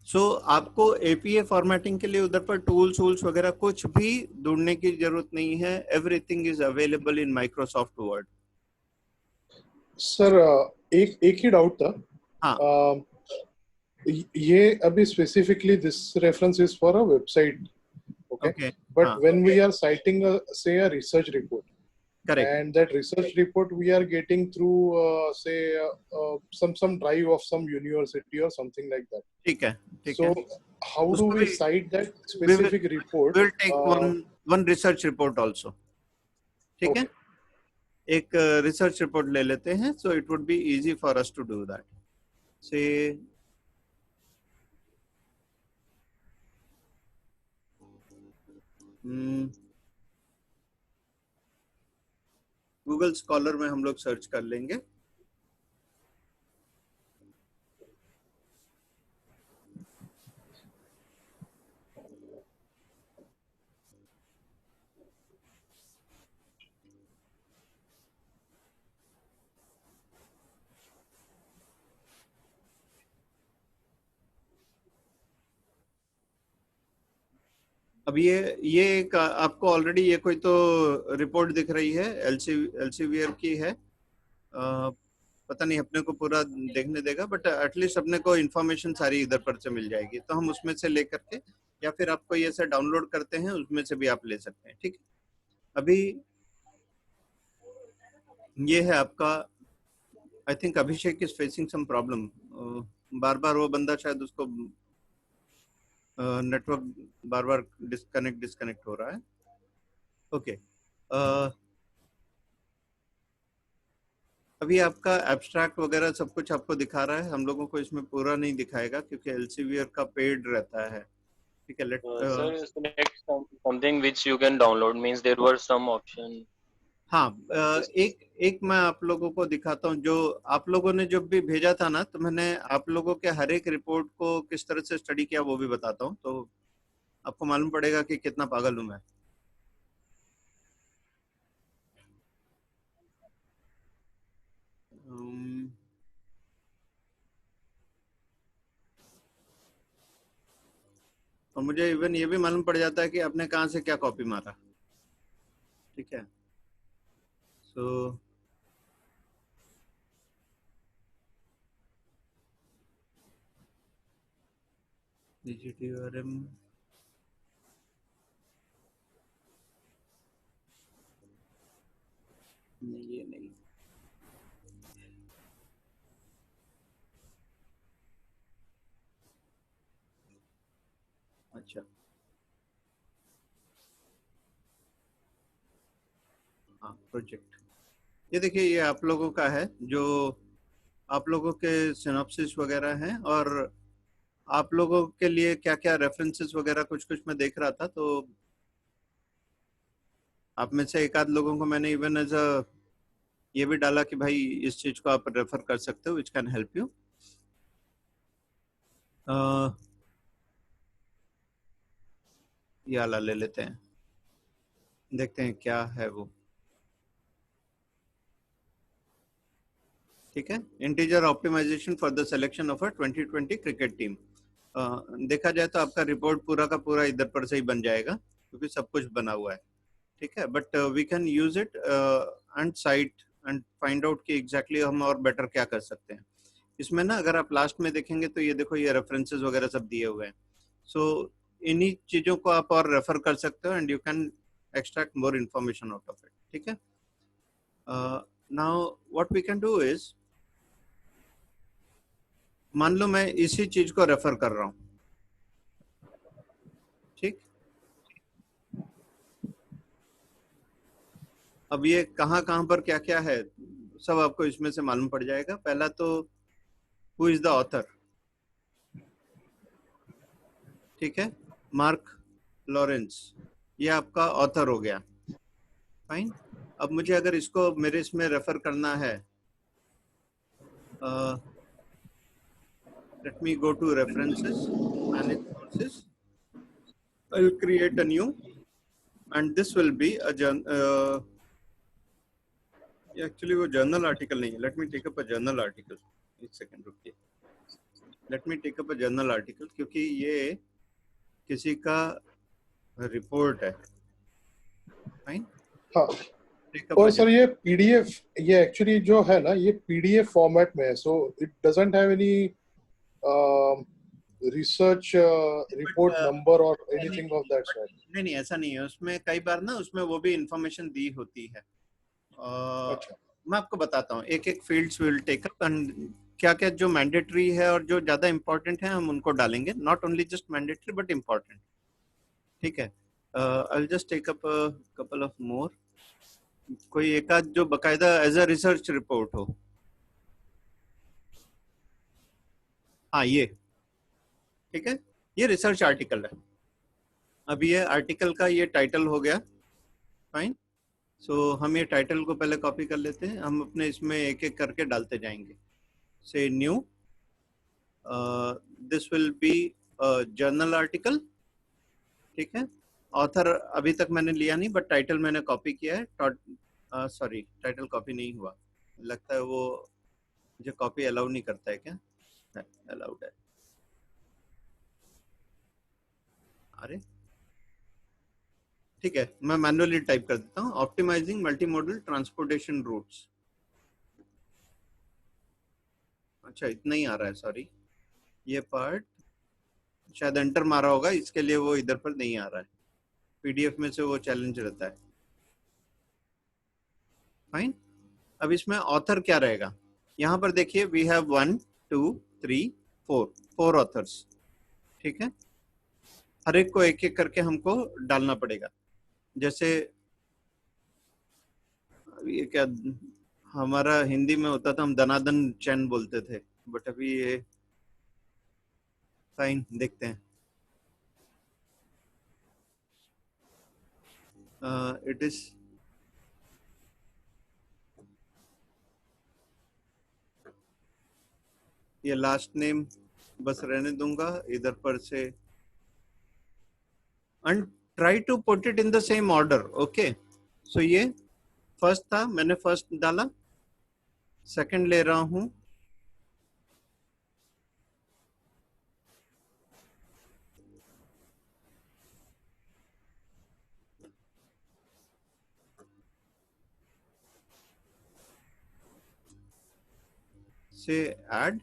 So आपको एपीए फॉर्मेटिंग के लिए उधर पर टूल्स वगैरह कुछ भी ढूंढने की जरूरत नहीं है. Everything is available in Microsoft word. Sir एक ही डाउट था. हाँ. ये अभी specifically this reference is for a website, Okay. but हाँ. when we are citing say a research report, Correct. and that research report we are getting through say some drive of some university or something like that. ठीक है. So how do उसमें we भी- cite that specific report? We'll take one research report also. ठीक है. एक research report ले लेते हैं. So it would be easy for us to do that. Say Google scholar में हम लोग सर्च कर लेंगे. अब ये एक आपको ऑलरेडी ये कोई तो रिपोर्ट दिख रही है, एलसीवीआर की है. पता नहीं अपने को पूरा देखने देगा, बट एटलीस्ट अपने को इन्फॉर्मेशन सारी इधर पर से मिल जाएगी. तो हम उसमें से लेकर के, या फिर आपको ये से डाउनलोड करते हैं, उसमें से भी आप ले सकते हैं. ठीक है. अभी ये है आपका, I think Abhishek is facing some problem. बार बार वो बंदा शायद उसको नेटवर्क बार बार डिस्कनेक्ट हो रहा है. ओके. अभी आपका एब्स्ट्रैक्ट वगैरह सब कुछ आपको दिखा रहा है. हम लोगों को इसमें पूरा नहीं दिखाएगा क्योंकि एलसीवीआर का पेड रहता है. ठीक है. Sir, select something which you can download, means there were some option. हाँ. एक मैं आप लोगों को दिखाता हूँ. जो आप लोगों ने जब भी भेजा था ना, तो मैंने आप लोगों के हर एक रिपोर्ट को किस तरह से स्टडी किया वो भी बताता हूँ. तो आपको मालूम पड़ेगा कि कितना पागल हूँ मैं. और मुझे इवन ये भी मालूम पड़ जाता है कि आपने कहाँ से क्या कॉपी मारा. ठीक है. सो DGTORM नहीं, ये नहीं. अच्छा. हाँ, प्रोजेक्ट. ये देखिए, ये आप लोगों का है, जो आप लोगों के सिनॉप्सिस वगैरह हैं, और आप लोगों के लिए क्या क्या रेफरेंसेस वगैरह कुछ मैं देख रहा था. तो आप में से एक आध लोगों को मैंने इवन एज अ ये भी डाला कि भाई इस चीज को आप रेफर कर सकते हो, विच कैन हेल्प यू. ये वाला ले लेते हैं, देखते हैं क्या है वो. ठीक है. Integer optimisation for the selection of a 2020 cricket team. देखा जाए तो आपका रिपोर्ट पूरा का पूरा इधर पर से ही बन जाएगा क्योंकि सब कुछ बना हुआ है. ठीक है. But we can use it and cite and find out कि एग्जैक्टली हम और बेटर क्या कर सकते हैं. इसमें ना अगर आप लास्ट में देखेंगे तो ये देखो, ये रेफरेंसेस वगैरह सब दिए हुए हैं. सो इन्हीं चीजों को आप और रेफर कर सकते हो and you can extract more information out of it. ठीक है. Now what we can do is, मान लो मैं इसी चीज को रेफर कर रहा हूं. ठीक. अब ये कहां पर क्या क्या है सब आपको इसमें से मालूम पड़ जाएगा. पहला तो हु इज द ऑथर. ठीक है. मार्क लॉरेंस, ये आपका ऑथर हो गया. फाइन. अब मुझे अगर इसको मेरे इसमें रेफर करना है, let me go to references, manage sources. I'll create a new and this will be a actually वो journal article नहीं है. Let me take up a journal article. एक second रुकिए. Let me take up a journal article क्योंकि ये किसी का report है. Fine. हाँ. Take up और a सर ये पीडीएफ, ये एक्चुअली जो है ना ये पीडीएफ फॉर्मेट में है, so it doesn't have any research report number और एनीथिंग ऑफ दैट सॉर्ट. नहीं ऐसा नहीं है. उसमें कई बार ना उसमें वो भी इंफॉर्मेशन दी होती है. अच्छा. मैं आपको बताता हूँ. एक एक fields will take up and क्या क्या जो मैंडेटरी है और जो ज्यादा इंपॉर्टेंट है हम उनको डालेंगे. Not only just mandatory but important. ठीक है. I will just take up couple of more. कोई एक आध जो बकायदा एज अ रिसर्च रिपोर्ट हो. हाँ ये ठीक है. ये रिसर्च आर्टिकल है. अभी ये आर्टिकल का ये टाइटल हो गया. फाइन. सो हम ये टाइटल को पहले कॉपी कर लेते हैं. हम अपने इसमें एक एक करके डालते जाएंगे. से new this will be journal article. ठीक है. ऑथर अभी तक मैंने लिया नहीं बट टाइटल मैंने कॉपी किया है. सॉरी टाइटल कॉपी नहीं हुआ. लगता है वो मुझे कॉपी अलाउ नहीं करता है. क्या अलाउड है? अरे ठीक है मैं मैन्युअली टाइप कर देता हूँ. Optimizing multi modal transportation routes. अच्छा इतना ही आ रहा है. सॉरी ये पार्ट शायद एंटर मारा होगा इसके लिए वो इधर पर नहीं आ रहा है. पीडीएफ में से वो चैलेंज रहता है. फाइन. अब इसमें ऑथर क्या रहेगा? यहाँ पर देखिए वी हैव 1 2 3 4 ऑथर्स. ठीक है. हर एक को एक एक करके हमको डालना पड़ेगा. जैसे ये क्या हमारा हिंदी में होता था हम दनादन चैन बोलते थे बट अभी ये फाइन देखते हैं. इट इज ये लास्ट नेम बस रहने दूंगा इधर पर से and try to put it in the same order. Okay. So ये फर्स्ट था मैंने फर्स्ट डाला. सेकंड ले रहा हूं. से add.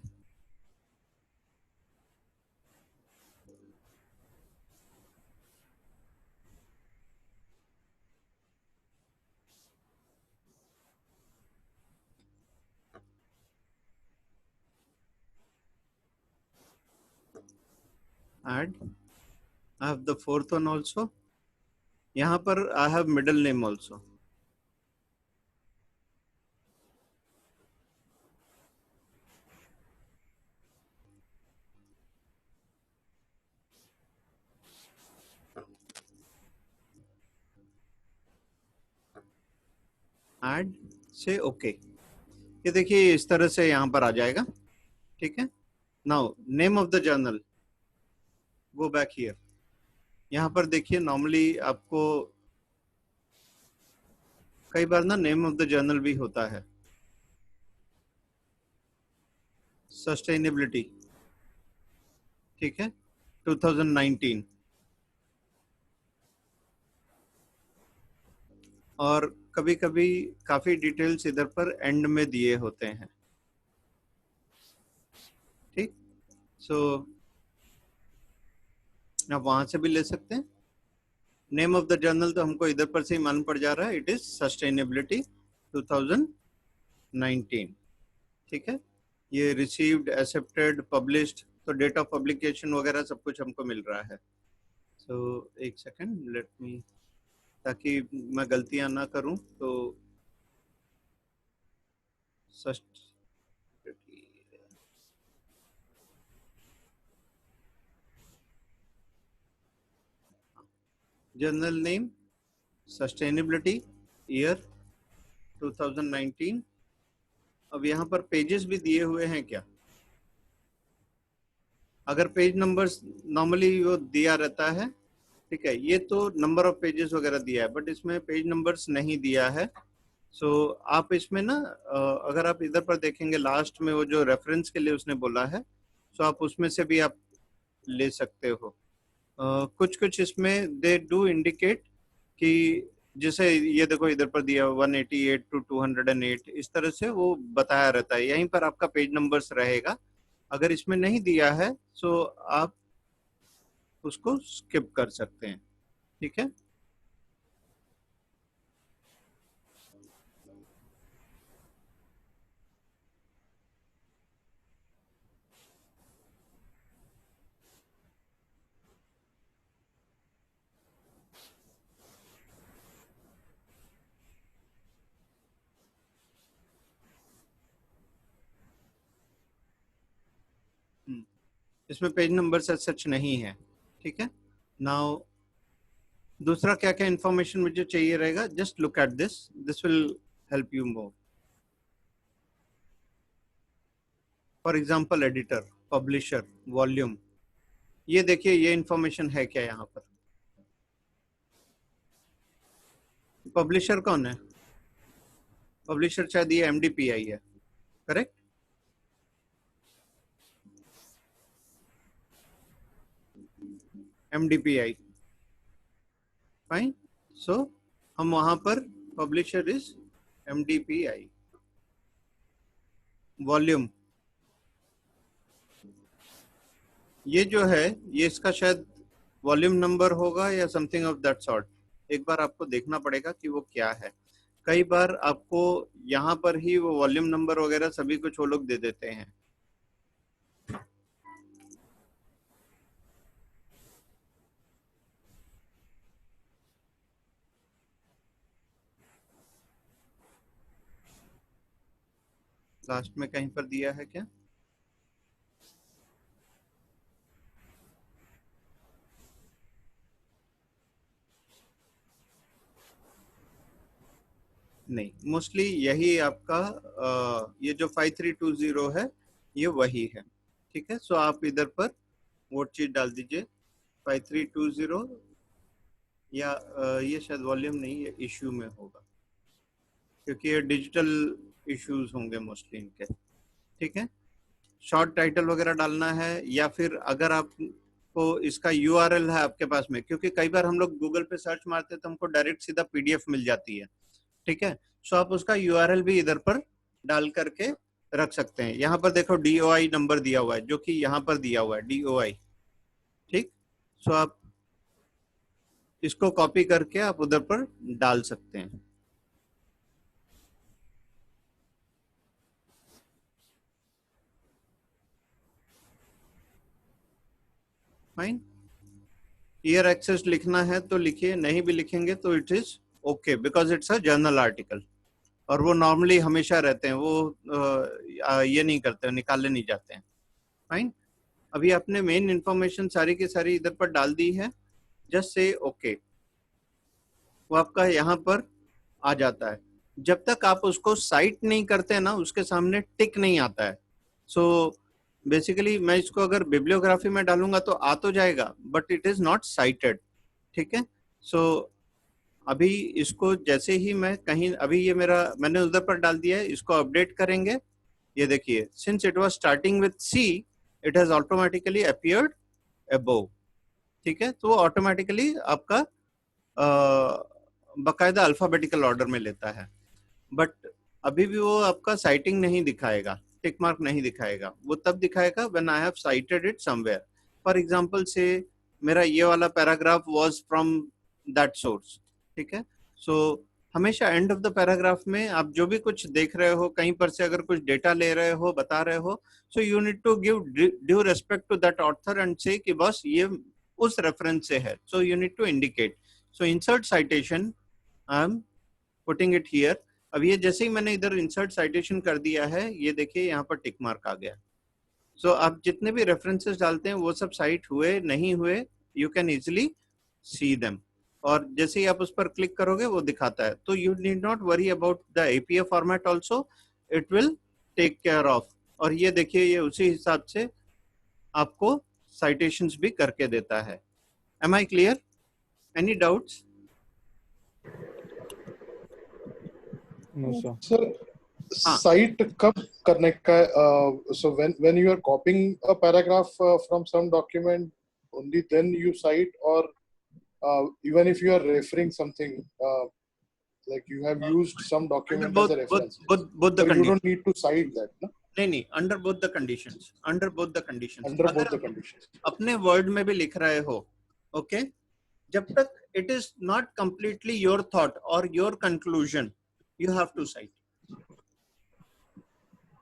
add. I have the fourth one also. यहाँ पर I have middle name also. Add से OK. ये देखिए इस तरह से यहाँ पर आ जाएगा. ठीक है. Now name of the journal. Go back here. यहाँ पर देखिए नॉर्मली आपको कई बार ना नेम ऑफ द जर्नल भी होता है. सस्टेनेबिलिटी. ठीक है. 2019 और कभी कभी काफी डिटेल्स इधर पर एंड में दिए होते हैं. ठीक. सो आप वहां से भी ले सकते हैं. नेम ऑफ द जर्नल तो हमको इधर पर से ही मालूम पड़ जा रहा है. It is sustainability 2019. ठीक है. ये रिसीव्ड एक्सेप्टेड पब्लिश्ड तो डेट ऑफ पब्लिकेशन वगैरह सब कुछ हमको मिल रहा है. सो एक सेकंड लेट मी ताकि मैं गलतियां ना करूं. तो जर्नल नेम सस्टेनेबिलिटी ईयर 2019. अब यहाँ पर पेजेस भी दिए हुए हैं क्या? अगर पेज नंबर्स नॉर्मली वो दिया रहता है ठीक है, ये तो नंबर ऑफ पेजेस वगैरह दिया है, बट इसमें पेज नंबर्स नहीं दिया है। सो आप इसमें ना अगर आप इधर पर देखेंगे लास्ट में वो जो रेफरेंस के लिए उसने बोला है, सो आप उसमें से भी आप ले सकते हो। कुछ कुछ इसमें दे डू इंडिकेट कि जैसे ये देखो इधर पर दिया 188 to 208, इस तरह से वो बताया रहता है, यहीं पर आपका पेज नंबर्स रहेगा। अगर इसमें नहीं दिया है सो आप उसको स्किप कर सकते हैं। ठीक है, इसमें पेज नंबर सच नहीं है। ठीक है, नाउ दूसरा क्या क्या इंफॉर्मेशन मुझे चाहिए रहेगा, just look at this will help you more. For example editor, publisher, volume, ये देखिए ये इंफॉर्मेशन है क्या यहाँ पर। पब्लिशर कौन है? पब्लिशर शायद ये MDPI है, करेक्ट? MDPI, fine. सो हम वहां पर पब्लिशर इज MDPI। वॉल्यूम, ये जो है ये इसका शायद वॉल्यूम नंबर होगा या समथिंग ऑफ दैट सॉर्ट। एक बार आपको देखना पड़ेगा कि वो क्या है। कई बार आपको यहाँ पर ही वो वॉल्यूम नंबर वगैरह सभी कुछ वो लोग दे देते हैं। लास्ट में कहीं पर दिया है क्या? नहीं, मोस्टली यही आपका ये जो 5320 है ये वही है। ठीक है, सो आप इधर पर वो चीज डाल दीजिए 5320, या ये शायद वॉल्यूम नहीं, ये इश्यू में होगा क्योंकि ये डिजिटल इश्यूज होंगे मोस्टली इनके। ठीक है, शॉर्ट टाइटल वगैरह डालना है, या फिर अगर आपको इसका URL है आपके पास में, क्योंकि कई बार हम लोग गूगल पे सर्च मारते हैं तो हमको डायरेक्ट सीधा PDF मिल जाती है। ठीक है, सो आप उसका URL भी इधर पर डाल करके रख सकते हैं। यहाँ पर देखो DOI नंबर दिया हुआ है, जो कि यहाँ पर दिया हुआ है DOI। ठीक, सो आप इसको कॉपी करके आप उधर पर डाल सकते हैं। फाइन, ईयर एक्सेस लिखना है तो लिखिए, नहीं भी लिखेंगे तो it is okay, because it's a journal article और वो नॉर्मली हमेशा रहते हैं, वो ये नहीं करते, निकाले नहीं जाते हैं। फाइन, अभी आपने मेन इंफॉर्मेशन सारी की सारी इधर पर डाल दी है, जस्ट से ओके, वो आपका यहाँ पर आ जाता है। जब तक आप उसको साइट नहीं करते ना, उसके सामने टिक नहीं आता है। सो बेसिकली मैं इसको अगर बिब्लियोग्राफी में डालूंगा तो आ तो जाएगा, but it is not cited. ठीक है, सो अभी इसको जैसे ही मैं कहीं, अभी ये मेरा मैंने उधर पर डाल दिया है, इसको अपडेट करेंगे। ये देखिए, since it was starting with C, it has automatically appeared above. ठीक है, तो वो ऑटोमेटिकली आपका बकायदा अल्फाबेटिकल ऑर्डर में लेता है, बट अभी भी वो आपका साइटिंग नहीं दिखाएगा, टिक मार्क नहीं दिखाएगा। वो तब दिखाएगा when I have cited it somewhere. For example say मेरा ये वाला paragraph was from that source. ठीक है, सो हमेशा एंड ऑफ द पैराग्राफ में आप जो भी कुछ देख रहे हो, कहीं पर से अगर कुछ डेटा ले रहे हो, बता रहे हो, so you need to give due respect to that author and say कि बस ये उस रेफरेंस से है। So you need to indicate. So insert citation, I am putting it here. अब ये जैसे ही मैंने इधर इंसर्ट साइटेशन कर दिया है, ये देखिए यहाँ पर टिक मार्क आ गया। सो आप जितने भी रेफरेंसेस डालते हैं वो सब साइट हुए नहीं हुए, you can easily see them, और जैसे ही आप उस पर क्लिक करोगे वो दिखाता है। तो you need not worry about the APA format, also it will take care of. और ये देखिए, ये उसी हिसाब से आपको साइटेशंस भी करके देता है। Am I clear? Any doubts? No, sir. Sir, हाँ. cite कब करने का? So when you are copying a paragraph from some document, only then you cite, or even if you are referring something, like you have used some Under document both as a reference, both the so you conditions. don't need to cite that, no? नहीं, under both the conditions. Under both the conditions. Under अगर both the आप conditions. अपने word में भी लिख रहे हो, okay, जब तक it is not completely your thought or your conclusion, you have to cite.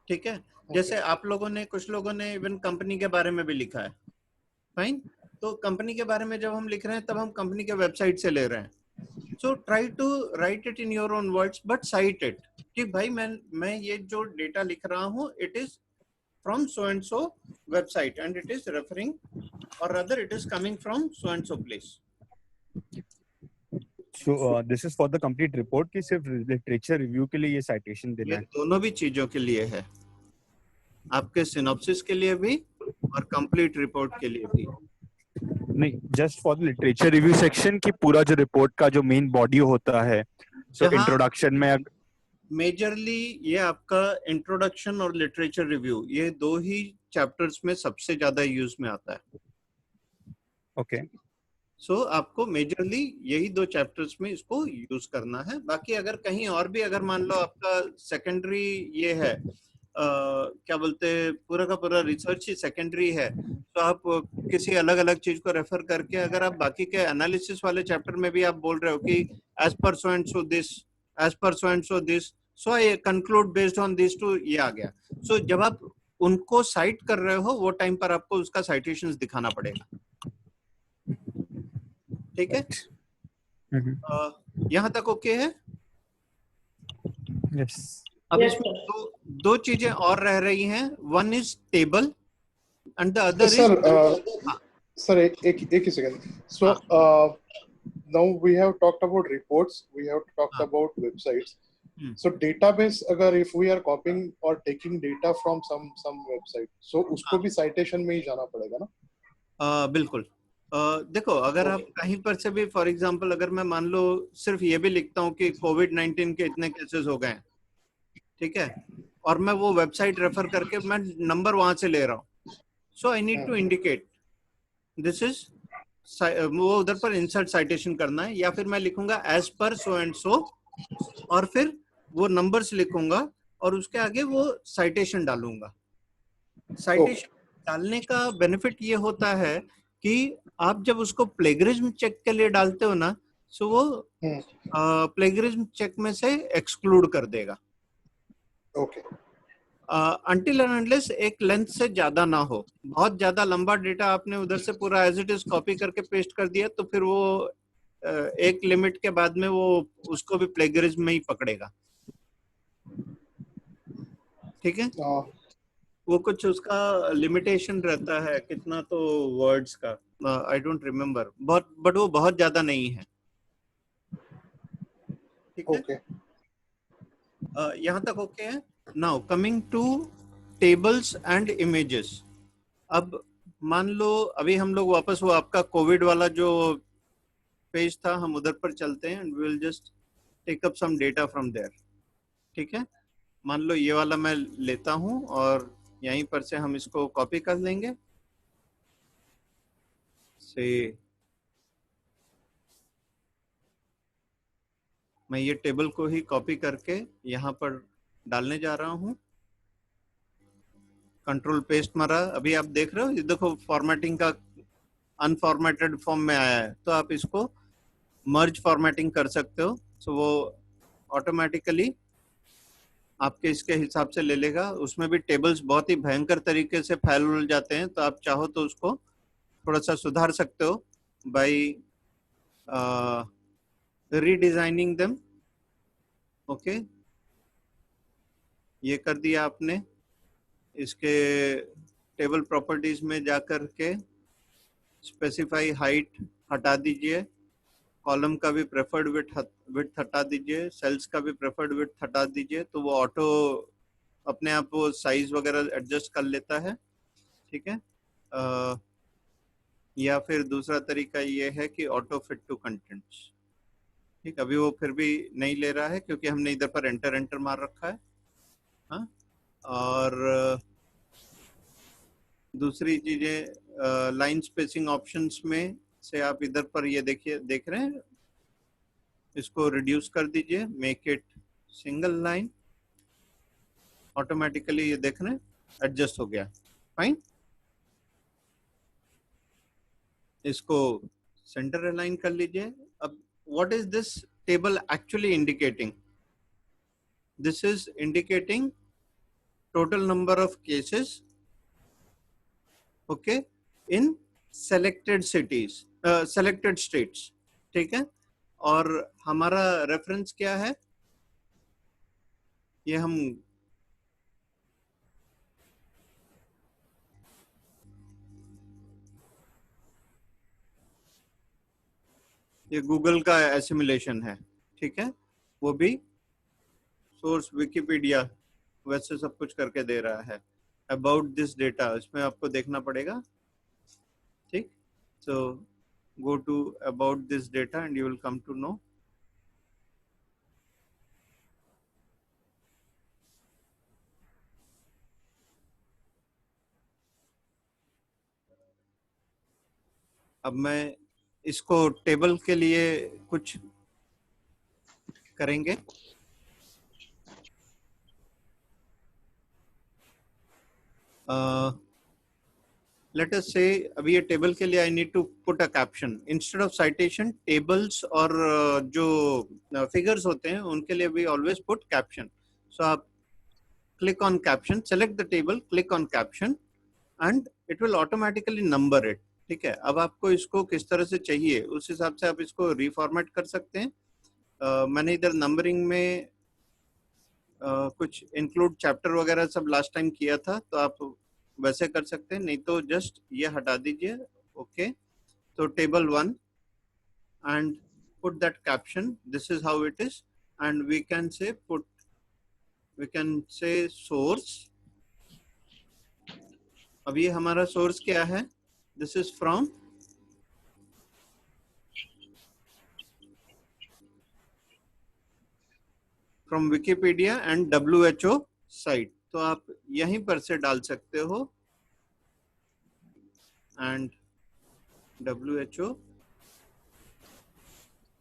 ठीक है? जैसे आप लोगों ने, कुछ लोगों ने इवन कंपनी के बारे में भी लिखा है, फाइन. तो कंपनी के बारे में जब हम लिख रहे हैं तब हम कंपनी के वेबसाइट से ले रहे हैं. So try to write it in your own words, but cite it. कि भाई मैं ये जो डेटा लिख रहा हूँ, it is from so and so website and it is referring, or rather it is coming from so and so place. So this is for the complete report कि सिर्फ literature review के लिए ये citation देना ये है. दोनों भी चीजों के लिए है, आपके synopsis के लिए भी और complete report के लिए भी. नहीं, just for the literature review section कि पूरा जो report का जो main body होता है. So जहाँ introduction में मेजरली ये आपका इंट्रोडक्शन और लिटरेचर रिव्यू, ये दो ही चैप्टर्स में सबसे ज्यादा यूज में आता है. ओके. सो आपको मेजरली यही दो चैप्टर्स में इसको यूज करना है. बाकी अगर कहीं और भी, अगर मान लो आपका सेकेंडरी ये है, क्या बोलते, पूरा का पूरा रिसर्च ही सेकेंडरी है, तो आप किसी अलग अलग चीज को रेफर करके, अगर आप बाकी के एनालिसिस वाले चैप्टर में भी आप बोल रहे हो कि as per so and so this, as per so and so this, so I conclude based on this too, ये आ गया. सो जब आप उनको साइट कर रहे हो, वो टाइम पर आपको उसका साइटेशंस दिखाना पड़ेगा. ठीक है? यहाँ तक ओके है? Yes. अब Yes, इसमें sir. दो चीजें और रह रही हैं. One is table and the other Sir, is, sir, एक ही second. So now we have talked about reports, we have talked हाँ. about websites. Hmm. So database, अगर if we are copying or taking data from some website, so उसको भी citation में ही जाना पड़ेगा ना? बिल्कुल. देखो, अगर आप कहीं पर से भी, फॉर एग्जांपल अगर मैं मान लो सिर्फ ये भी लिखता हूँ कि कोविड-19 के इतने केसेस हो गए हैं, ठीक है, और मैं वो वेबसाइट रेफर करके मैं नंबर वहां से ले रहा हूँ, so I need to indicate this is, वो उधर पर इंसर्ट साइटेशन करना है, या फिर मैं लिखूंगा एज पर सो एंड सो, और फिर वो नंबर्स लिखूंगा और उसके आगे वो साइटेशन डालूंगा. साइटेशन डालने का बेनिफिट ये होता है कि आप जब उसको प्लेगरिज्म चेक के लिए डालते हो ना, सो वो प्लेगरिज्म चेक में से एक्सक्लूड कर देगा. Okay. अनटिल एंड अनलेस एक लेंथ से ज्यादा ना हो. बहुत ज्यादा लंबा डेटा आपने उधर से पूरा एज इट इज कॉपी करके पेस्ट कर दिया, तो फिर वो एक लिमिट के बाद में वो उसको भी प्लेगरिज्म में ही पकड़ेगा. ठीक है? वो कुछ उसका लिमिटेशन रहता है कितना, तो वर्ड्स का आई डोंट रिमेम्बर, बट वो बहुत ज्यादा नहीं है. ठीक है? Okay. यहाँ तक ओके है. Now coming to tables and images. अब मान लो अभी हम लोग वापस वो आपका कोविड वाला जो पेज था, हम उधर पर चलते हैं and we will just take up some data from there. ठीक है? मान लो ये वाला मैं लेता हूं और यहीं पर से हम इसको कॉपी कर लेंगे. से मैं ये टेबल को ही कॉपी करके यहाँ पर डालने जा रहा हूँ. कंट्रोल पेस्ट मारा. अभी आप देख रहे हो, ये देखो फॉर्मेटिंग का अनफॉर्मेटेड फॉर्म में आया है, तो आप इसको मर्ज फॉर्मेटिंग कर सकते हो. सो वो ऑटोमेटिकली आपके इसके हिसाब से ले लेगा. उसमें भी टेबल्स बहुत ही भयंकर तरीके से फैल जाते हैं, तो आप चाहो तो उसको थोड़ा सा सुधार सकते हो बाय रीडिजाइनिंग देम. ओके, ये कर दिया आपने. इसके टेबल प्रॉपर्टीज में जाकर के स्पेसिफाई हाइट हटा दीजिए, कॉलम का भी प्रेफर्ड विड्थ हटा दीजिए, सेल्स का भी प्रेफर्ड विड्थ हटा दीजिए, तो वो ऑटो अपने आप वो साइज वगैरह एडजस्ट कर लेता है. ठीक है? या फिर दूसरा तरीका ये है कि ऑटो फिट टू कंटेंट्स। ठीक, अभी वो फिर भी नहीं ले रहा है क्योंकि हमने इधर पर एंटर एंटर मार रखा है। हाँ, और दूसरी चीजें लाइन स्पेसिंग ऑप्शंस में से आप इधर पर ये देखिए, देख रहे हैं, इसको रिड्यूस कर दीजिए, make it single line, automatically ये देख रहे हैं एडजस्ट हो गया। फाइन, इसको सेंटर अलाइन कर लीजिए। अब what is this table actually indicating? This is indicating total number of cases, okay, in selected cities, selected states. ठीक है, और हमारा रेफरेंस क्या है? ये हम ये गूगल का एसिमुलेशन है। ठीक है, वो भी सोर्स विकिपीडिया वैसे सब कुछ करके दे रहा है। अबाउट दिस डेटा इसमें आपको देखना पड़ेगा। ठीक, so go to about this data and you will come to know. अब मैं इसको टेबल के लिए कुछ करेंगे। लेट अस से अभी ये टेबल के लिए I need to put a caption instead of citation. Tables और जो फिगर्स होते हैं उनके लिए we always put caption. So आप click on caption, select the table, click on caption and it will automatically number it. ठीक है, अब आपको इसको किस तरह से चाहिए उस हिसाब से आप इसको रिफॉर्मेट कर सकते हैं। मैंने इधर नंबरिंग में कुछ इंक्लूड चैप्टर वगैरह सब लास्ट टाइम किया था, तो आप वैसे कर सकते हैं, नहीं तो जस्ट ये हटा दीजिए। ओके, तो table 1 and put that caption, this is how it is, and we can say source. अब ये हमारा सोर्स क्या है? This is from Wikipedia and WHO site. तो आप यहीं पर से डाल सकते हो एंड WHO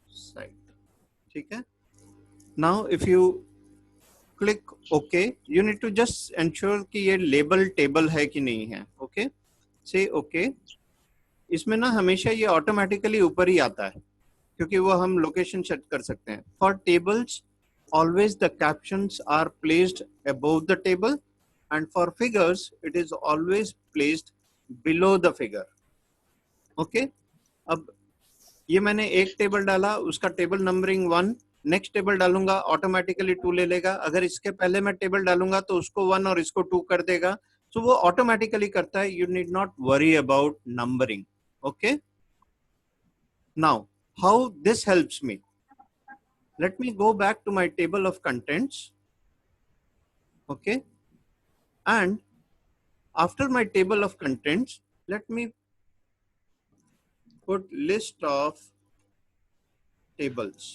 साइट। ठीक है, now if you click okay, you need to just ensure कि ये लेबल टेबल है कि नहीं है। ओके, से ओके। इसमें ना हमेशा ये ऑटोमेटिकली ऊपर ही आता है क्योंकि वो हम लोकेशन सेट कर सकते हैं। For tables always the captions are placed above the table, and for figures it is always placed below the figure. Okay, अब ये मैंने एक टेबल डाला, उसका टेबल नंबरिंग 1, नेक्स्ट टेबल डालूंगा ऑटोमेटिकली 2 ले लेगा। अगर इसके पहले मैं टेबल डालूंगा तो उसको 1 और इसको 2 कर देगा। तो वो ऑटोमेटिकली करता है, you need not worry about numbering. Okay, now how this helps me? Let me go back to my table of contents. Okay, and after my table of contents, let me put list of tables.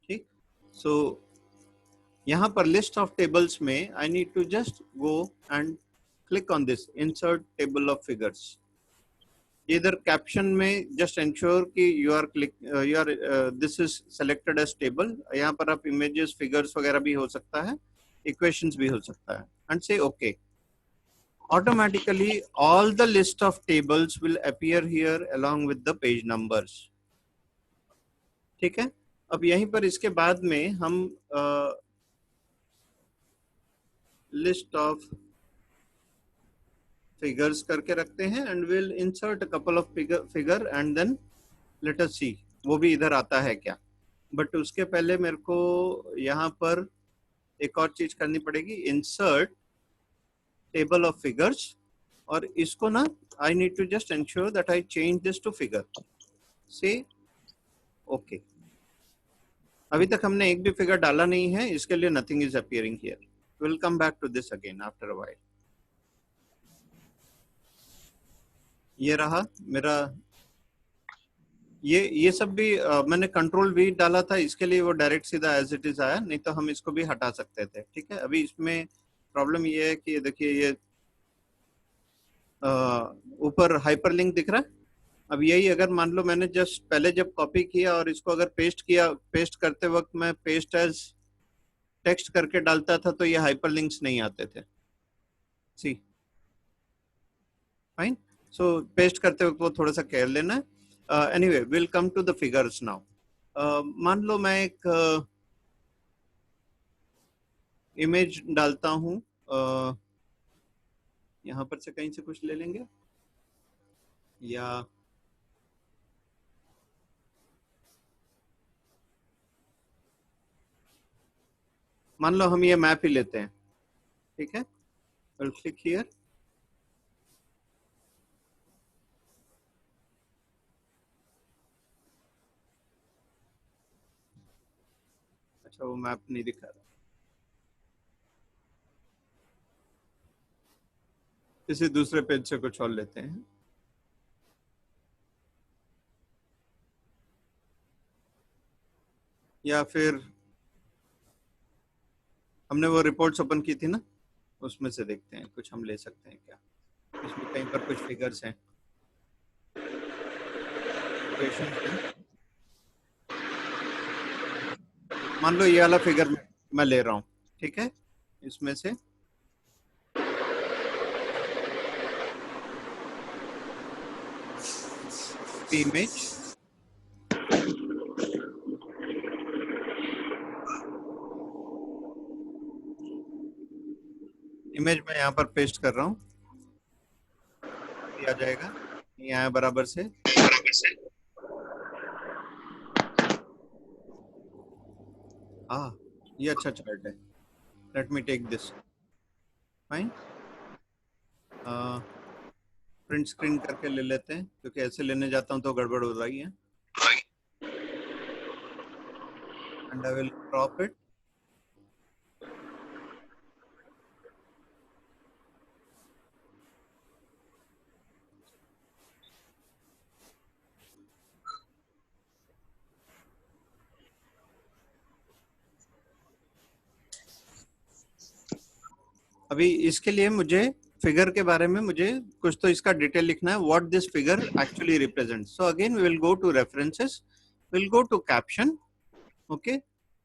ठीक, so यहाँ पर list of tables में I need to just go and click on this insert table of figures. इधर caption में just ensure कि you are this is selected as table. यहाँ पर आप इमेजेस, फिगर्स वगैरह भी हो सकता है, इक्वेशंस भी हो सकता है, एंड से okay. Automatically all the list of tables will appear here along with the page numbers. ठीक है, अब यहीं पर इसके बाद में हम लिस्ट ऑफ फिगर्स करके रखते हैं and will insert a couple of figure and then let us see वो भी इधर आता है क्या। बट उसके पहले मेरे को यहाँ पर एक और चीज करनी पड़ेगी, इंसर्ट टेबल ऑफ फिगर्स, और इसको ना I need to just ensure that I change this to figure. Say okay, अभी तक हमने एक भी फिगर डाला नहीं है, इसके लिए nothing is appearing here. Will come back to this again after a while. ये रहा मेरा, ये सब भी मैंने कंट्रोल V डाला था, इसके लिए वो डायरेक्ट सीधा एज इट इज आया, नहीं तो हम इसको भी हटा सकते थे। ठीक है, अभी इसमें प्रॉब्लम ये है कि देखिए ये ऊपर हाइपरलिंक दिख रहा है। अब यही अगर मान लो मैंने जस्ट पहले जब कॉपी किया और इसको अगर पेस्ट किया, पेस्ट करते वक्त मैं पेस्ट एज टेक्स्ट करके डालता था तो ये हाइपरलिंक्स नहीं आते थे। सी फाइन, सो पेस्ट करते वक्त वो थोड़ा सा केयर लेना है। Anyway will come to the figures now. मान लो मैं एक इमेज डालता हूं, यहाँ पर से कहीं से कुछ ले लेंगे, या मान लो हम ये मैप ही लेते हैं। ठीक है, विल क्लिक हियर, अच्छा वो मैप नहीं दिखा रहा, किसी दूसरे पेज से कुछ और लेते हैं। या फिर हमने वो रिपोर्ट्स ओपन की थी ना, उसमें से देखते हैं कुछ हम ले सकते हैं क्या। इसमें कहीं पर कुछ फिगर्स हैं, मान लो ये वाला फिगर मैं ले रहा हूँ। ठीक है, इसमें से इमेज, इमेज मैं यहाँ पर पेस्ट कर रहा हूँ, आ जाएगा यहाँ बराबर से। हाँ ये अच्छा चार्ट है, let me take this, fine. Print screen करके ले लेते हैं, क्योंकि ऐसे लेने जाता हूँ तो गड़बड़ हो रही है। And I will crop it. अभी इसके लिए मुझे फिगर के बारे में मुझे कुछ तो इसका डिटेल लिखना है, what this figure actually represents. So again we will go to references, will go to caption, okay,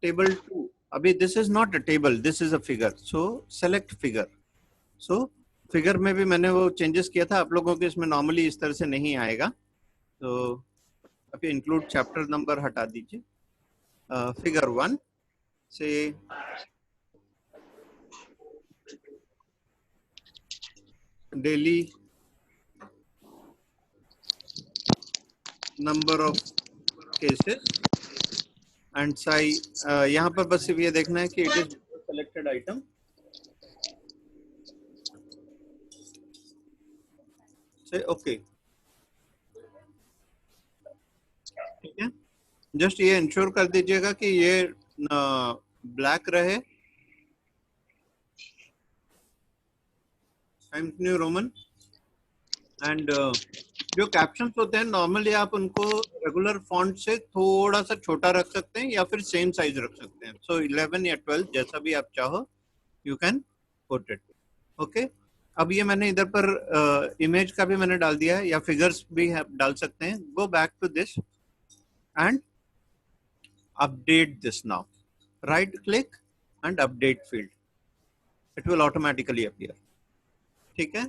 table 2। अभी this is not a table, this is a figure, so select figure. So figure में भी मैंने वो changes किया था, आप लोगों के इसमें नॉर्मली इस तरह से नहीं आएगा, तो अभी इंक्लूड चैप्टर नंबर हटा दीजिए। फिगर 1 से daily number of cases and size, यहाँ पर बस सिर्फ ये देखना है कि इट इज सेलेक्टेड आइटम। से ओके, ठीक है, जस्ट ये इंश्योर कर दीजिएगा कि ये ब्लैक रहे, टाइम्स न्यू रोमन। एंड जो कैप्शंस होते हैं नॉर्मली आप उनको रेगुलर फॉन्ट से थोड़ा सा छोटा रख सकते हैं या फिर सेम साइज रख सकते हैं। सो 11 या 12 जैसा भी आप चाहो, you can put it, okay. अब ये मैंने इधर पर इमेज का भी मैंने डाल दिया है, या फिगर्स भी डाल सकते हैं। Go back to this and update this now, right click and update field, it will automatically appear. ठीक है,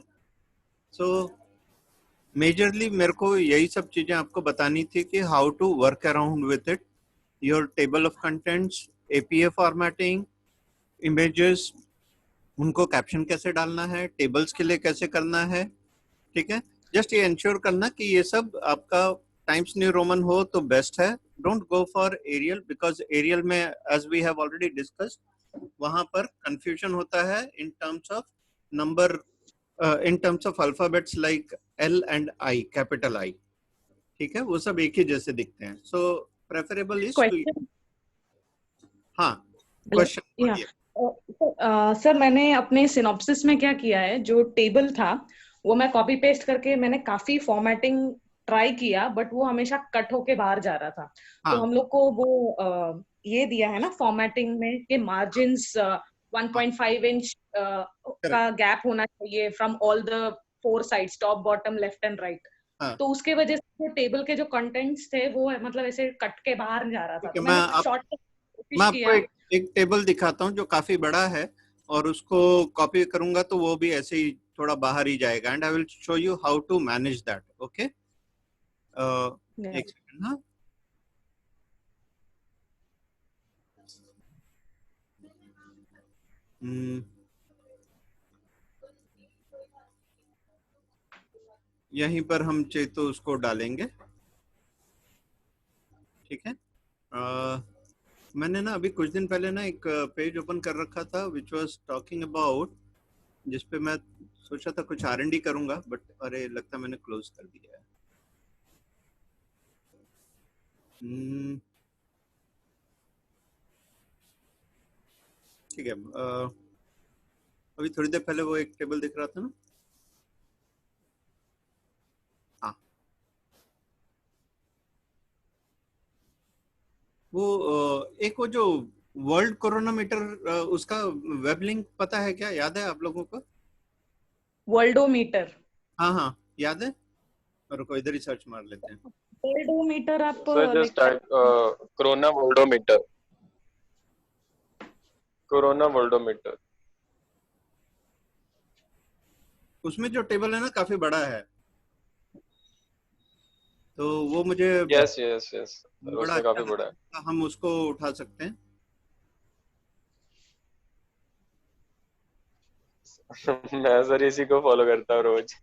सो मेजरली मेरे को यही सब चीजें आपको बतानी थी कि how to work around with it, your table of contents, APA formatting, images, उनको कैप्शन कैसे डालना है, टेबल्स के लिए कैसे करना है। ठीक है, जस्ट ये इंश्योर करना कि ये सब आपका टाइम्स न्यू रोमन हो तो बेस्ट है। Don't go for Arial, because Arial में as we have already discussed वहां पर कंफ्यूजन होता है in terms of number, in terms of alphabets like L and I, capital I, ठीक है, वो सब एक ही जैसे दिखते हैं। So preferable is to, हाँ क्वेश्चन। सर मैंने अपने सिनॉप्सिस में क्या किया है, जो टेबल था वो मैं कॉपी पेस्ट करके मैंने काफी फॉर्मेटिंग ट्राई किया, बट वो हमेशा कट होके बाहर जा रहा था। तो हाँ हम लोग को वो ये दिया है ना फॉर्मेटिंग में कि मार्जिन्स 1.5 इंच करेक्ट। का गैप होना चाहिए from all the 4 sides, top bottom left and right. हाँ तो उसके वजह से जो टेबल के जो कंटेंट्स थे वो मतलब ऐसे कट के बाहर जा रहा था। ठीक है, तो मैंने शॉर्ट मैं कोशिश आपको किया। एक टेबल दिखाता हूँ जो काफी बड़ा है, और उसको कॉपी करूंगा तो वो भी ऐसे ही थोड़ा बाहर ही जाएगा, and I will show you how to manage that. Okay, एक सेकंड। हाँ, हम्म, यहीं पर हम चाहे तो उसको डालेंगे। ठीक है, मैंने ना अभी कुछ दिन पहले ना एक पेज ओपन कर रखा था विच वाज टॉकिंग अबाउट, जिसपे मैं सोचा था कुछ R&D करूंगा, बट अरे लगता है मैंने क्लोज कर दिया है। ठीक है, अभी थोड़ी देर पहले वो एक टेबल दिख रहा था ना। हाँ, वो एक वो जो वर्ल्ड कोरोना मीटर, उसका वेब लिंक पता है क्या, याद है आप लोगों को? वर्ल्डोमीटर। हाँ हाँ, याद है, और को इधर ही सर्च मार लेते हैं। वर्ल्डोमीटर आप So just like type corona worldometer. Corona worldometer. उसमें जो टेबल है ना काफी बड़ा है, तो वो मुझे Yes, yes, yes. बड़ा उसमें अच्छा काफी बड़ा लगा, है. हम उसको उठा सकते हैं। मैं सर इसी को फॉलो करता हूँ रोज.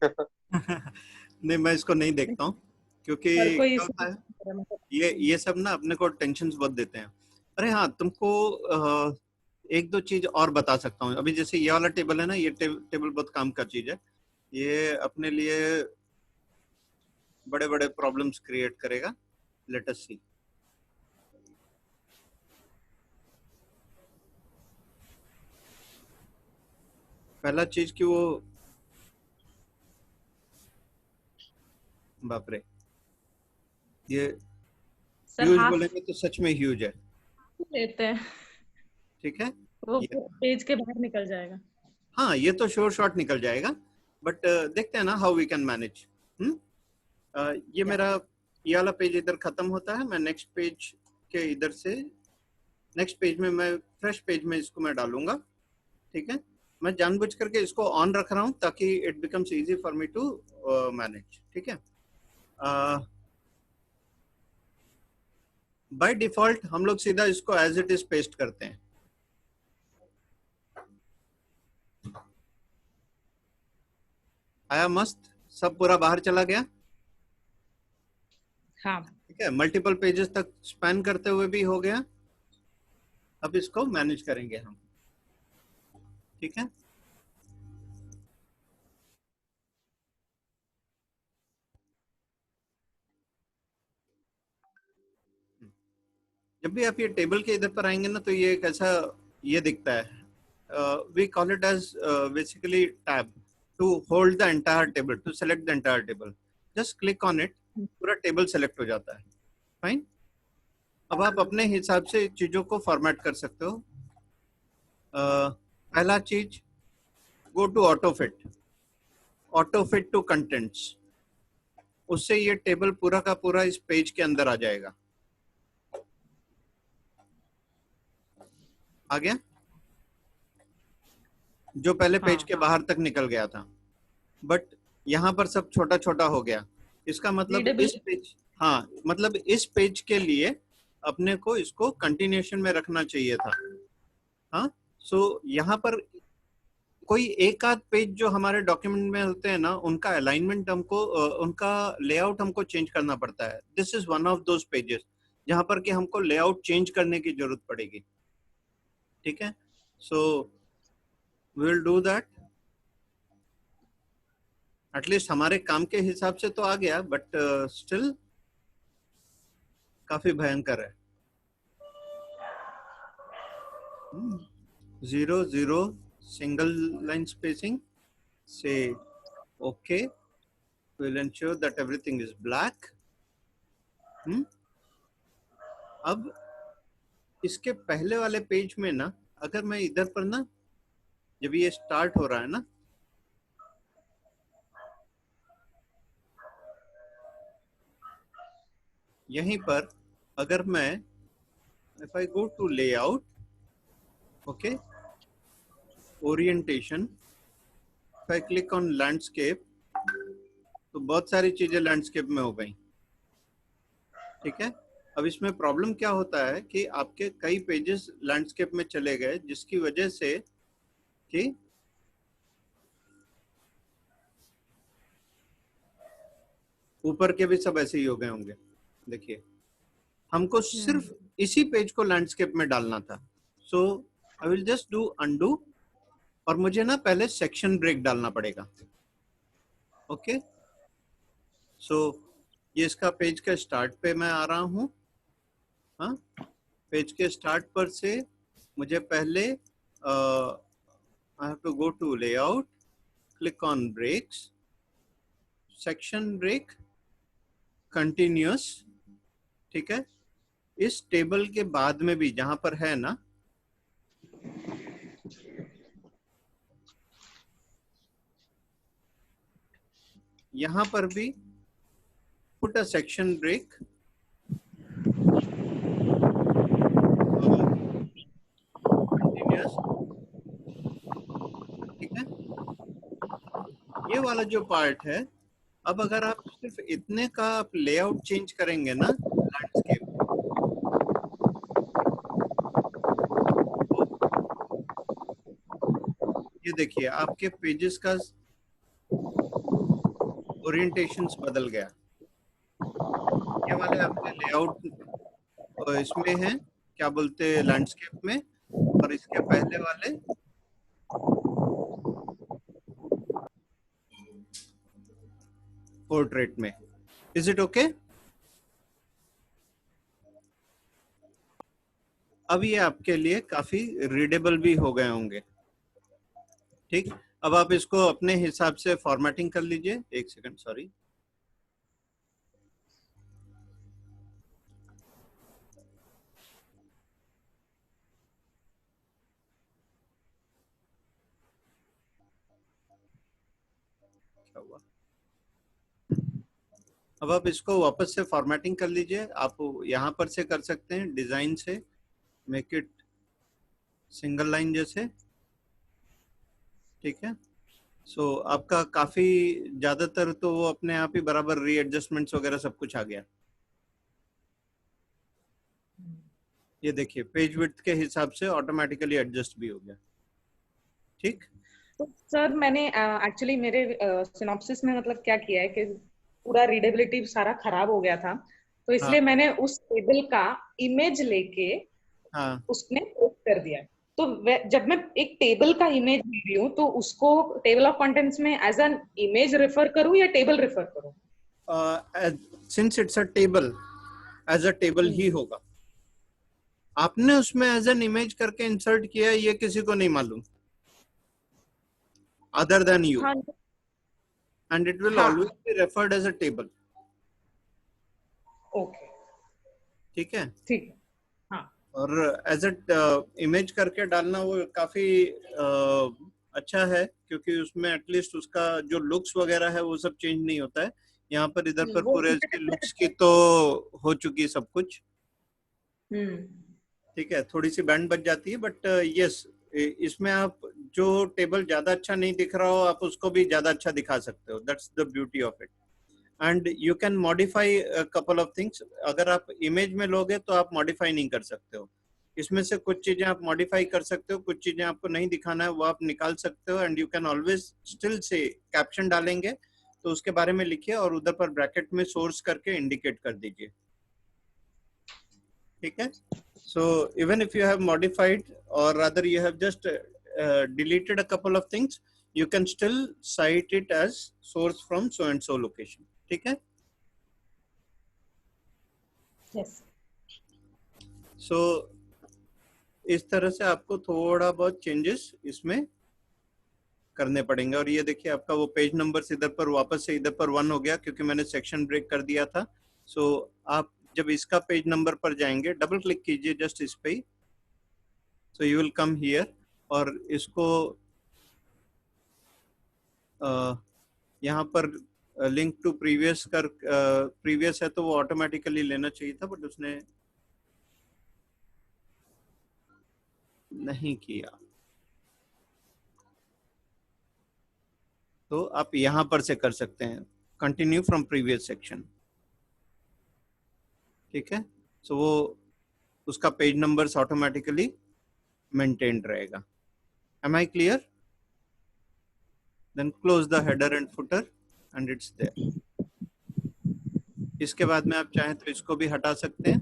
नहीं, मैं इसको नहीं देखता हूँ, क्योंकि हर कोई क्या इसी होता है, मतलब ये सब ना अपने को टेंशन बहुत देते हैं। अरे हाँ, तुमको एक दो चीज और बता सकता हूँ। अभी जैसे ये वाला टेबल है ना, ये टेबल बहुत काम का चीज है। ये अपने लिए बड़े बड़े प्रॉब्लम्स क्रिएट करेगा। लेट अस सी। पहला चीज कि वो, बाप रे, ये सर ह्यूज हाफ बोलेंगे तो सच में ह्यूज है। लेते हैं, ठीक है, वो ये, पेज के बाहर निकल जाएगा। हाँ ये तो श्योर शॉट निकल जाएगा, बट देखते हैं ना हाउ वी कैन मैनेज। ये या मेरा ये वाला पेज इधर खत्म होता है, मैं नेक्स्ट पेज के इधर से नेक्स्ट पेज में मैं फ्रेश पेज में इसको मैं डालूंगा। ठीक है, मैं जानबूझ करके इसको ऑन रख रहा हूँ ताकि it becomes easy for me to manage. ठीक है, बाय डिफॉल्ट हम लोग सीधा इसको एज इट इज पेस्ट करते हैं। आया मस्त, सब पूरा बाहर चला गया। हाँ। ठीक है, मल्टीपल पेजेस तक स्पैन करते हुए भी हो गया। अब इसको मैनेज करेंगे हम। ठीक है, जब भी आप ये टेबल के इधर पर आएंगे ना, तो ये एक ऐसा ये दिखता है। We call it as basically tab to hold the entire table, to select the entire table. Just click on it, पूरा टेबल सेलेक्ट हो जाता है। फाइन, अब आप अपने हिसाब से चीजों को फॉर्मेट कर सकते हो। पहला चीज, go to auto fit to contents. उससे ये टेबल पूरा का पूरा इस पेज के अंदर आ जाएगा। आ गया, जो पहले पेज हाँ के बाहर तक निकल गया था, बट यहाँ पर सब छोटा छोटा हो गया। इसका मतलब रीडेबल। इस पेज, हाँ मतलब इस पेज के लिए अपने को इसको कंटिन्यूशन में रखना चाहिए था। हाँ, सो यहाँ पर कोई एक आध पेज जो हमारे डॉक्यूमेंट में होते हैं ना, उनका अलाइनमेंट हमको उनका लेआउट हमको चेंज करना पड़ता है। This is one of those pages जहां पर कि हमको लेआउट चेंज करने की जरूरत पड़ेगी। ठीक है, so we will do that. At least हमारे काम के हिसाब से तो आ गया, बट स्टिल काफी भयंकर है। 0 0 सिंगल लाइन स्पेसिंग से Okay, we'll ensure that everything is black. अब इसके पहले वाले पेज में ना, अगर मैं इधर पर ना, जब ये स्टार्ट हो रहा है ना, यहीं पर अगर मैं if I go to layout, okay, orientation, if I click on landscape, तो बहुत सारी चीजें लैंडस्केप में हो गई, ठीक है। अब इसमें प्रॉब्लम क्या होता है कि आपके कई पेजेस लैंडस्केप में चले गए, जिसकी वजह से कि ऊपर के भी सब ऐसे ही हो गए होंगे। देखिए, हमको सिर्फ इसी पेज को लैंडस्केप में डालना था। So I will just do undo, और मुझे ना पहले सेक्शन ब्रेक डालना पड़ेगा। ओके, सो ये इसका पेज के स्टार्ट पे मैं आ रहा हूँ। हाँ, पेज के स्टार्ट पर से मुझे पहले I have to go to layout, click on breaks, section break, continuous, ठीक है। इस टेबल के बाद में भी जहां पर है ना, यहां पर भी put a section break, continuous, ठीक है। ये वाला जो पार्ट है, अब अगर आप सिर्फ इतने का आप लेआउट चेंज करेंगे ना लैंडस्केप, ये देखिए आपके पेजेस का ओरिएंटेशंस बदल गया। ये वाले आपके लेआउट इसमें है, क्या बोलते हैं, लैंडस्केप में, और इसके पहले वाले पोर्ट्रेट में। Is it okay? अब ये आपके लिए काफी रीडेबल भी हो गए होंगे, ठीक। अब आप इसको अपने हिसाब से फॉर्मेटिंग कर लीजिए। एक सेकंड, सॉरी। क्या हुआ? अब आप इसको वापस से फॉर्मेटिंग कर लीजिए। आप यहां पर से कर सकते हैं, डिजाइन से मेक इट सिंगल लाइन जैसे, ठीक है। सो आपका काफी ज्यादातर तो वो अपने आप ही बराबर रीएडजस्टमेंट्स वगैरह सब कुछ आ गया। ये देखिए पेज विड्थ के हिसाब से ऑटोमेटिकली एडजस्ट भी हो गया, ठीक। तो सर मैंने एक्चुअली मेरे सिनॉप्सिस में मतलब क्या किया है कि पूरा रीडेबिलिटी सारा खराब हो गया था, तो इसलिए मैंने उस टेबल का इमेज लेके हाँ, उसने पोस्ट कर दिया। तो जब मैं एक टेबल का इमेज ले रही हूँ तो उसको टेबल ऑफ कंटेंट्स में एज एन इमेज रेफर करूँ या टेबल रेफर करूँ? Since it's a table, as a table ही होगा। आपने उसमें एज एन इमेज करके इंसर्ट किया, ये किसी को नहीं मालूम अदर देन यू, हाँ, एंड इट विल हाँ, always be referred as a table, okay, ठीक है। ठीक है, हाँ, और एज अ इमेज करके डालना वो काफी अच्छा है, क्योंकि उसमें एटलीस्ट उसका जो लुक्स वगैरह है वो सब चेंज नहीं होता है। यहाँ पर इधर पर वो पूरे इसके लुक्स की तो हो चुकी सब कुछ, ठीक है। थोड़ी सी बैंड बच जाती है, बट यस, इसमें आप जो टेबल ज्यादा अच्छा नहीं दिख रहा हो, आप उसको भी ज्यादा अच्छा दिखा सकते हो। That's the beauty of it. And you can modify couple of things. अगर आप इमेज में लोगे तो आप मॉडिफाई नहीं कर सकते हो। इसमें से कुछ चीजें आप मॉडिफाई कर सकते हो, कुछ चीजें आपको नहीं दिखाना है वो आप निकाल सकते हो। And you can always still say caption डालेंगे तो उसके बारे में लिखिए और उधर पर ब्रैकेट में सोर्स करके इंडिकेट कर दीजिए, ठीक है। So even if you have modified, or rather you have just deleted a couple of things, you can still cite it as source from so and so location, ठीक है। yes. So इस तरह से आपको थोड़ा बहुत चेंजेस इसमें करने पड़ेंगे। और ये देखिए आपका वो पेज नंबर इधर पर वापस से इधर पर 1 हो गया क्योंकि मैंने सेक्शन ब्रेक कर दिया था। सो आप जब इसका पेज नंबर पर जाएंगे, डबल क्लिक कीजिए जस्ट इस पे, so you will come here, और इसको यहाँ पर लिंक टू प्रीवियस कर, प्रीवियस है तो वो ऑटोमेटिकली लेना चाहिए था, बट उसने नहीं किया। तो आप यहां पर से कर सकते हैं, कंटिन्यू फ्रॉम प्रीवियस सेक्शन। ठीक है, सो वो उसका पेज नंबर्स ऑटोमेटिकली मेंटेन्ड रहेगा। Am I clear? Then close the header and footer and it's there. इसके बाद में आप चाहें तो इसको भी हटा सकते हैं।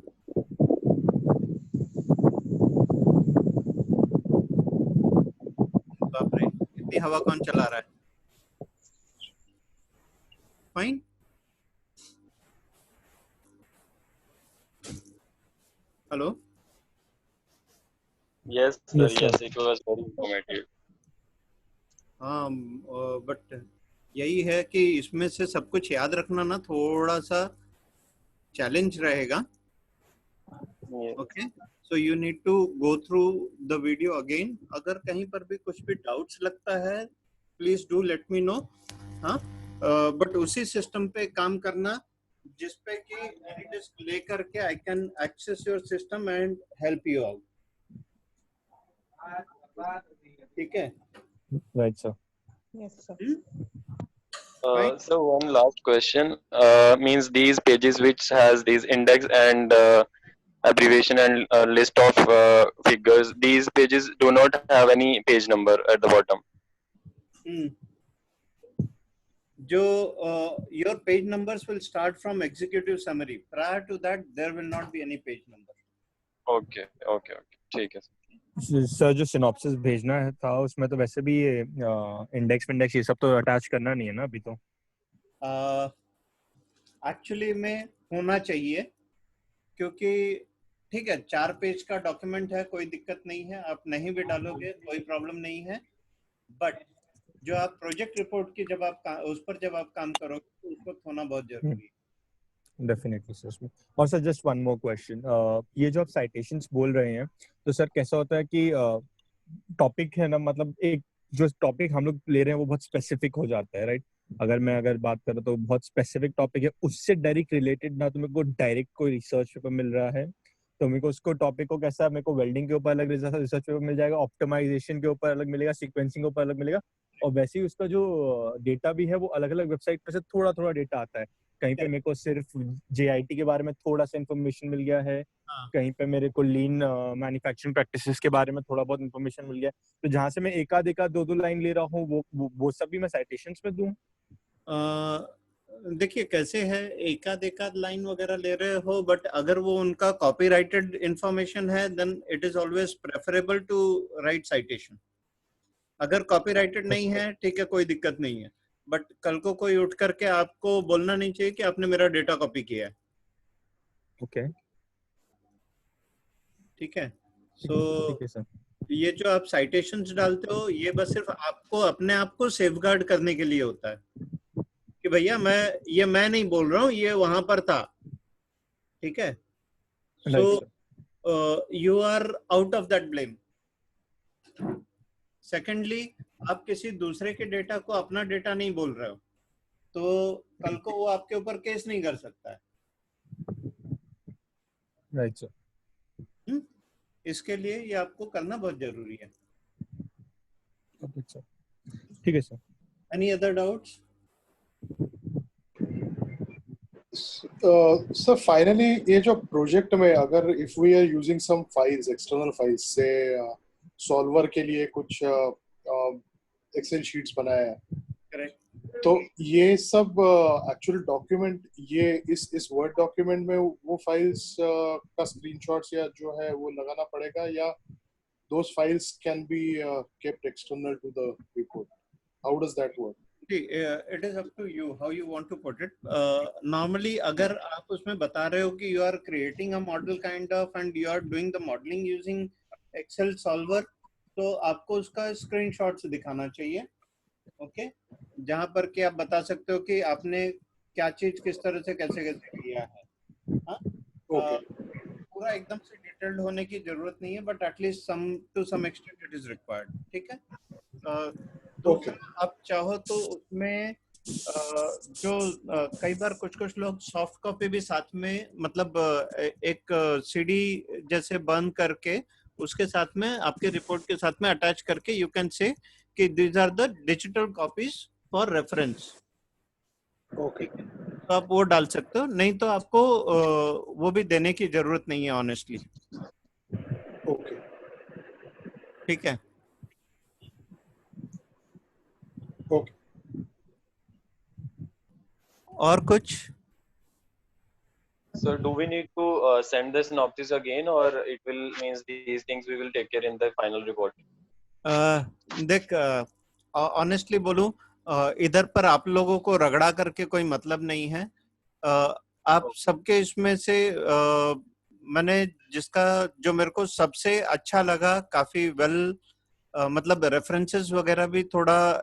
बाप रे, इतनी हवा कौन चला रहा है? Fine. Hello? Yes, sir. Yes, sir. Yes, it was very informative. हाँ, बट यही है कि इसमें से सब कुछ याद रखना ना थोड़ा सा चैलेंज रहेगा। Yes. Okay, so you need to go through the video again. अगर कहीं पर भी कुछ भी डाउट्स लगता है please do let me know. हाँ, बट उसी सिस्टम पे काम करना जिसपे कि एनीडिस्क लेकर के I can access your system and help you out. ठीक है? Right, sir. Yes, sir. Right. So one last question. Means these pages which has these index and abbreviation and list of figures. These pages do not have any page number at the bottom. जो your page numbers will start from executive summary. Prior to that, there will not be any page number. Okay, okay, okay. ठीक है। Sir जो synopsis भेजना है था उसमें तो वैसे भी ये इंडेक्स विंडेक्स ये सब तो अटैच करना नहीं है ना अभी तो। एक्चुअली में होना चाहिए क्योंकि ठीक है 4 पेज का डॉक्यूमेंट है, कोई दिक्कत नहीं है, आप नहीं भी डालोगे कोई प्रॉब्लम नहीं है। बट जो आप प्रोजेक्ट रिपोर्ट की जब आप उस पर जब आप काम करोगे तो उसको होना बहुत जरूरी है। Definitely sir. और sir just one more question, ये जो आप साइटेशंस बोल रहे हैं तो सर कैसा होता है कि टॉपिक है ना, मतलब एक जो टॉपिक हम लोग ले रहे हैं वो बहुत स्पेसिफिक हो जाता है, राइट? अगर बात करें तो बहुत स्पेसिफिक टॉपिक है, उससे डायरेक्ट रिलेटेड ना तो मेरे को डायरेक्ट कोई रिसर्च पेपर मिल रहा है, तो मेरे को उसको टॉपिक को कैसा, मेरे को वेल्डिंग के ऊपर अलग रिसर्च पेपर मिल जाएगा, ऑप्टिमाइजेशन के ऊपर अलग मिलेगा, सीक्वेंसिंग के ऊपर अलग मिलेगा, और वैसे ही उसका जो डेटा भी है वो अलग अलग वेबसाइट पर से थोड़ा थोड़ा डेटा आता है। कहीं पे मेरे को सिर्फ JIT के बारे में थोड़ा सा इन्फॉर्मेशन मिल गया है, कहीं पे मेरे को लीन मैन्युफैक्चरिंग प्रैक्टिसेस के बारे में थोड़ा बहुत इन्फॉर्मेशन मिल गया है। तो जहाँ से मैं एक आध दो लाइन ले रहा हूँ वो सब भी मैं साइटेशंस में दूं? देखिए कैसे है, एक आध लाइन वगैरह ले रहे हो, बट अगर वो उनका कॉपीराइटेड इंफॉर्मेशन है then it is always preferable to write citation. अगर कॉपीराइटेड नहीं है ठीक है, कोई दिक्कत नहीं है, बट कल को कोई उठ करके आपको बोलना नहीं चाहिए कि आपने मेरा डेटा कॉपी किया है। ओके, ठीक है। सो ये जो आप साइटेशंस डालते हो ये बस सिर्फ आपको अपने आप को सेफगार्ड करने के लिए होता है कि भैया मैं नहीं बोल रहा हूँ, ये वहां पर था। ठीक है, so you are out of that blame. Secondly, आप किसी दूसरे के डेटा को अपना डेटा नहीं बोल रहे हो तो कल को वो आपके ऊपर केस नहीं कर सकता है। Right sir. इसके लिए ये आपको करना बहुत जरूरी है। ठीक है sir. Any other doubts? Sir finally ये जो प्रोजेक्ट में अगर if we are using some files, external files से सॉल्वर के लिए कुछ एक्सेल शीट्स बनाया है, करेक्ट, तो ये सब एक्चुअल डॉक्यूमेंट ये इस वर्ड डॉक्यूमेंट में वो फाइल्स का स्क्रीनशॉट्स या जो है वो लगाना पड़ेगा, या those files can be kept external to the report? How does that work? it is up to you how you want to put it. Normally अगर आप उसमें बता रहे हो कि you are creating a model kind of and you are doing the modeling using Excel solver, तो आपको उसका screenshots दिखाना चाहिए ओके, जहां पर कि आप बता सकते हो कि आपने क्या चीज किस तरह से कैसे कैसे किया है। हाँ, Okay. पूरा एकदम से डिटेल्ड होने की जरूरत नहीं है, but at least some to some extent it is required. ठीक है। Okay. दूसरा, आप चाहो तो उसमें जो कई बार कुछ कुछ लोग सॉफ्ट कॉपी भी साथ में, मतलब एक सीडी जैसे बर्न करके उसके साथ में आपके रिपोर्ट के साथ में अटैच करके you can say that these are the digital copies for reference. Okay. तो आप वो डाल सकते हो, नहीं तो आपको वो भी देने की जरूरत नहीं है ऑनेस्टली। Okay. ठीक है। Okay. और कुछ? So do we need to send the synopsis again, or it will means these things we will take care in the final report? देख, ऑनेस्टली बोलूं, इधर पर आप लोगों को रगड़ा करके कोई मतलब नहीं है। आप सबके इसमें से मैंने जिसका जो मेरे को सबसे अच्छा लगा, काफी वेल, मतलब रेफरेंसेस वगैरह भी थोड़ा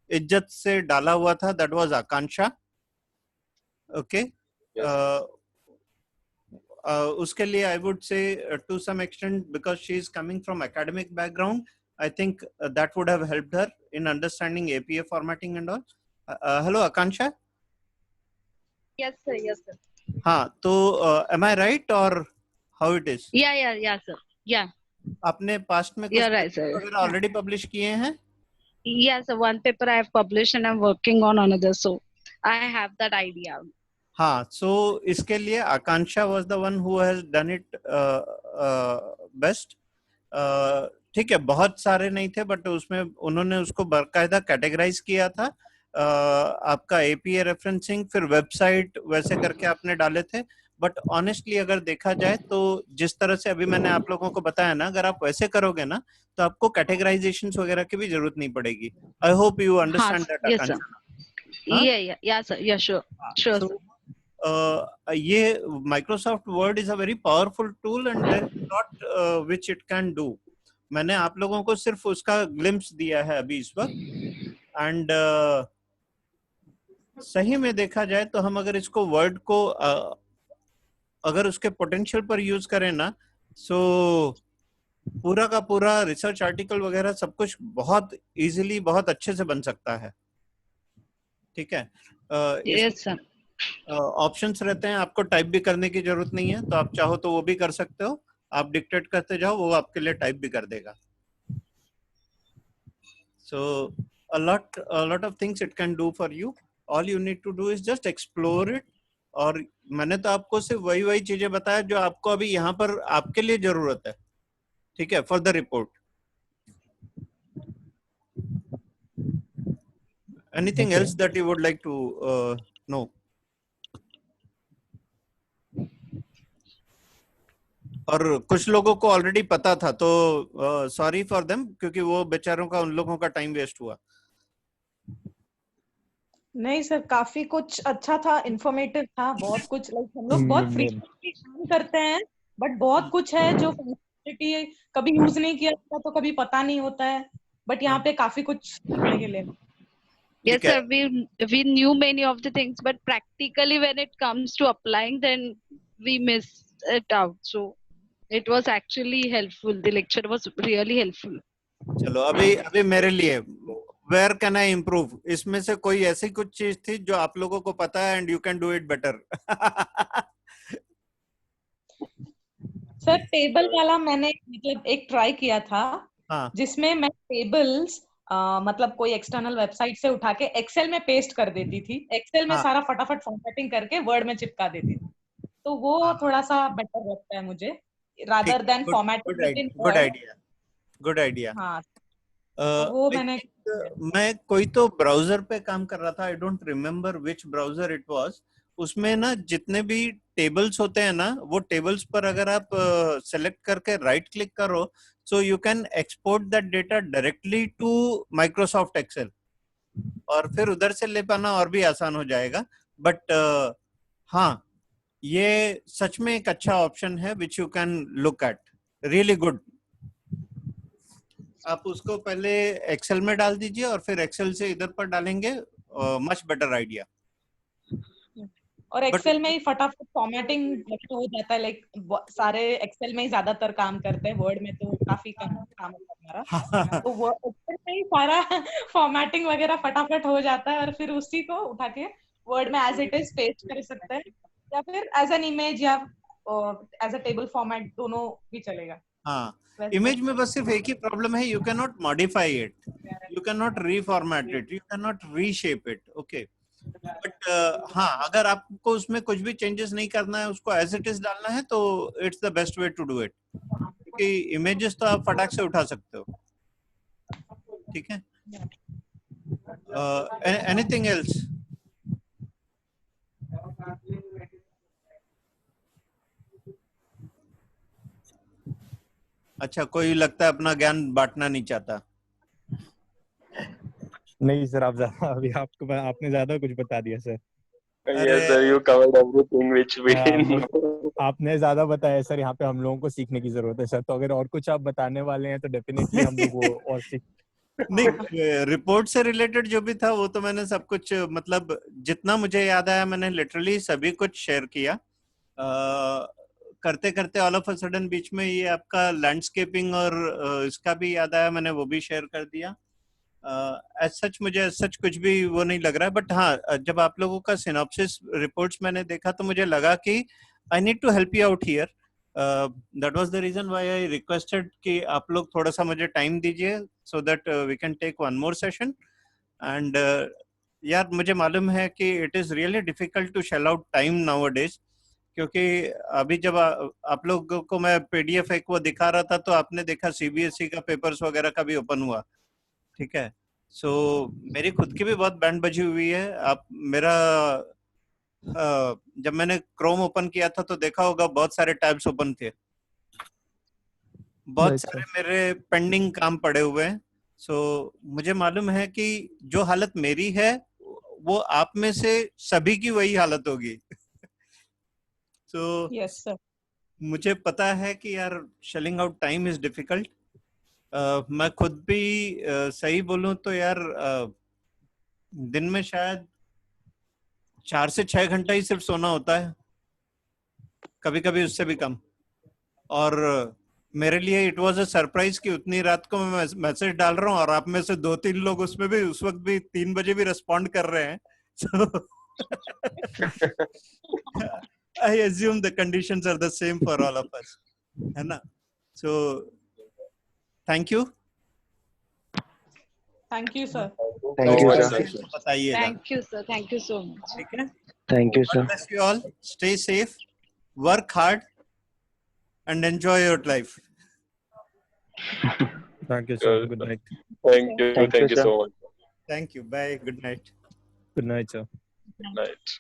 इज्जत से डाला हुआ था, दैट वाज आकांक्षा। ओके। उसके लिए I would say to some extent, because she is coming from academic background, I think that would have helped her in understanding APA formatting and all. Hello, Akansha. Yes, sir. Yes, sir. हाँ, तो am I right or how it is? Yeah, sir. Yeah, आपने past में कुछ you're right, sir. वगैरह already publish किए हैं? Yeah, sir. One paper I have published and I'm working on another, so I have that idea. हाँ, so इसके लिए आकांक्षा was the one who has done it best. ठीक है, बहुत सारे नहीं थे, बट उसमें उन्होंने उसको बाकायदा कैटेगराइज किया था। आपका एपीए रेफरेंसिंग, फिर वेबसाइट, वैसे करके आपने डाले थे। बट ऑनेस्टली अगर देखा जाए तो जिस तरह से अभी मैंने आप लोगों को बताया ना, अगर आप वैसे करोगे ना तो आपको कैटेगराइजेशन वगैरह की भी जरूरत नहीं पड़ेगी। आई hope you understand that, Yes, sir. हाँ? Yeah, sir. Yeah, sure. Sure, So, sir. ये Microsoft Word is a very powerful tool and there is lot which it can do. मैंने आप लोगों को सिर्फ उसका ग्लिम्स दिया है अभी इस वक्त। एंड सही में देखा जाए तो हम अगर इसको वर्ड को अगर उसके पोटेंशियल पर यूज करें ना, सो पूरा का पूरा रिसर्च आर्टिकल वगैरह सब कुछ बहुत इजीली, बहुत अच्छे से बन सकता है। ठीक है। Yes, sir. ऑप्शंस रहते हैं, आपको टाइप भी करने की जरूरत नहीं है, तो आप चाहो तो वो भी कर सकते हो। आप डिक्टेट करते जाओ, वो आपके लिए टाइप भी कर देगा। So a lot of things it can do for you. All you need to do is just explore it. और मैंने तो आपको सिर्फ वही चीजें बताया जो आपको अभी यहाँ पर आपके लिए जरूरत है। ठीक है, for the report. Anything else that you would like to know? और कुछ लोगों को ऑलरेडी पता था, तो सॉरी फॉर देम, क्योंकि वो बेचारों का, उन लोगों का टाइम वेस्ट हुआ। नहीं सर, काफी कुछ अच्छा था, इंफॉर्मेटिव था, बहुत कुछ। लाइक हम लोग बहुत फ्रीक्वेंटली काम करते हैं, बट बहुत कुछ है जो फंक्शनलिटी कभी यूज नहीं किया होता तो कभी पता नहीं होता है, बट यहाँ पे काफी कुछ सीखने के लिए। Yes, sir. We knew many of the things, but practically when it comes to applying, then we miss it out. So it was actually helpful. The lecture was really helpful. चलो, अभी मेरे लिए वेयर कैन आई इम्प्रूव, इसमें से कोई ऐसी कुछ चीज थी जो आप लोगों को पता है and you can do it better? Sir table वाला मैंने मतलब एक ट्राई किया था, हाँ, जिसमें मैं टेबल्स मतलब कोई एक्सटर्नल वेबसाइट से उठा के एक्सेल में पेस्ट कर देती थी, एक्सेल में हाँ, सारा फटाफट फॉर्मेटिंग करके वर्ड में चिपका देती थी। तो वो थोड़ा सा बेटर लगता है मुझे, rather than formatting it in good word. Idea, good idea. हाँ, तो वो मैंने मैं कोई तो ब्राउजर पे काम कर रहा था, I don't remember which browser it was. उसमें ना जितने भी टेबल्स होते हैं ना, वो टेबल्स पर अगर आप सेलेक्ट करके राइट क्लिक करो, so you can export that data directly to Microsoft Excel, और फिर उधर से ले पाना और भी आसान हो जाएगा। बट हाँ, ये सच में एक अच्छा ऑप्शन है which you can look at, really good. आप उसको पहले एक्सेल में डाल दीजिए और फिर एक्सेल से इधर पर डालेंगे, मच बेटर आइडिया। और एक्सेल में ही फटाफट फॉर्मेटिंग हो जाता है, लाइक सारे एक्सेल में ही ज्यादातर काम करते हैं, वर्ड में तो काफी कम काम होता है हमारा। तो वो एक्सेल में ही सारा फॉर्मेटिंग वगैरह फटाफट हो जाता है और फिर उसी को उठा के वर्ड में एज इट इज पेस्ट कर सकते हैं, या फिर एज एन इमेज या एज अ टेबल फॉर्मेट, दोनों भी चलेगा। हाँ, इमेज में बस सिर्फ एक ही प्रॉब्लम है, you can not modify it, you can not reformat it, you can not reshape it, okay. But हाँ, अगर आपको उसमें कुछ भी चेंजेस नहीं करना है, उसको एज इट इज डालना है, तो it's the best way to do it, क्योंकि इमेजेस तो आप फटाक से उठा सकते हो, ठीक है। Anything else? अच्छा, कोई लगता है अपना ज्ञान बांटना नहीं चाहता। नहीं सर, आप ज्यादा अभी आपने ज्यादा कुछ बता दिया sir. Yes, sir, you covered everything which we know. आपने ज्यादा बताया सर, यहाँ पे हम लोगों को सीखने की जरूरत है सर, तो अगर और कुछ आप बताने वाले हैं तो डेफिनेटली हम लोग वो और सीख। नहीं, रिपोर्ट से रिलेटेड जो भी था वो तो मैंने सब कुछ, मतलब जितना मुझे याद आया मैंने लिटरली सभी कुछ शेयर किया। करते करते ऑल ऑफ अ सडन बीच में ये आपका लैंडस्केपिंग और इसका भी याद आया, मैंने वो भी शेयर कर दिया। एज सच मुझे एज सच कुछ भी वो नहीं लग रहा है, बट हाँ, जब आप लोगों का सिनॉप्सिस रिपोर्ट्स मैंने देखा तो मुझे लगा कि I need to help you out here. That was the reason why I requested कि आप लोग थोड़ा सा मुझे टाइम दीजिए, so that we can take one more session. And यार, मुझे मालूम है कि it is really difficult to shell out time nowadays, क्योंकि अभी जब आप लोगों को मैं पीडीएफ एक वो दिखा रहा था, तो आपने देखा सीबीएसई का पेपर्स वगैरह का भी ओपन हुआ, ठीक है। सो मेरी खुद की भी बहुत बैंड बजी हुई है। आप मेरा जब मैंने क्रोम ओपन किया था तो देखा होगा बहुत सारे टैब्स ओपन थे, बहुत सारे मेरे पेंडिंग काम पड़े हुए हैं। सो मुझे मालूम है कि जो हालत मेरी है वो आप में से सभी की वही हालत होगी। तो यस सर, मुझे पता है कि यार shelling out time is difficult. मैं खुद भी सही बोलूं तो यार, दिन में शायद 4 से 6 घंटा ही सिर्फ सोना होता है, कभी कभी उससे भी कम। और मेरे लिए इट वाज अ सरप्राइज कि उतनी रात को मैं मैसेज डाल रहा हूँ और आप में से 2-3 लोग उसमें भी उस वक्त भी 3 बजे भी रिस्पॉन्ड कर रहे हैं। So I assume the conditions are the same for all of us, है ना? So thank you. Thank you sir. Thank you, So much, sir. sir. बताइएगा, Thank you so much. ठीक है? Thank you, sir. God bless you all. Stay safe, work hard, and enjoy your life. Thank you sir, good night. Thank you Thank you, so sir. much. Thank you. Bye. Good night. Good night sir. Good night.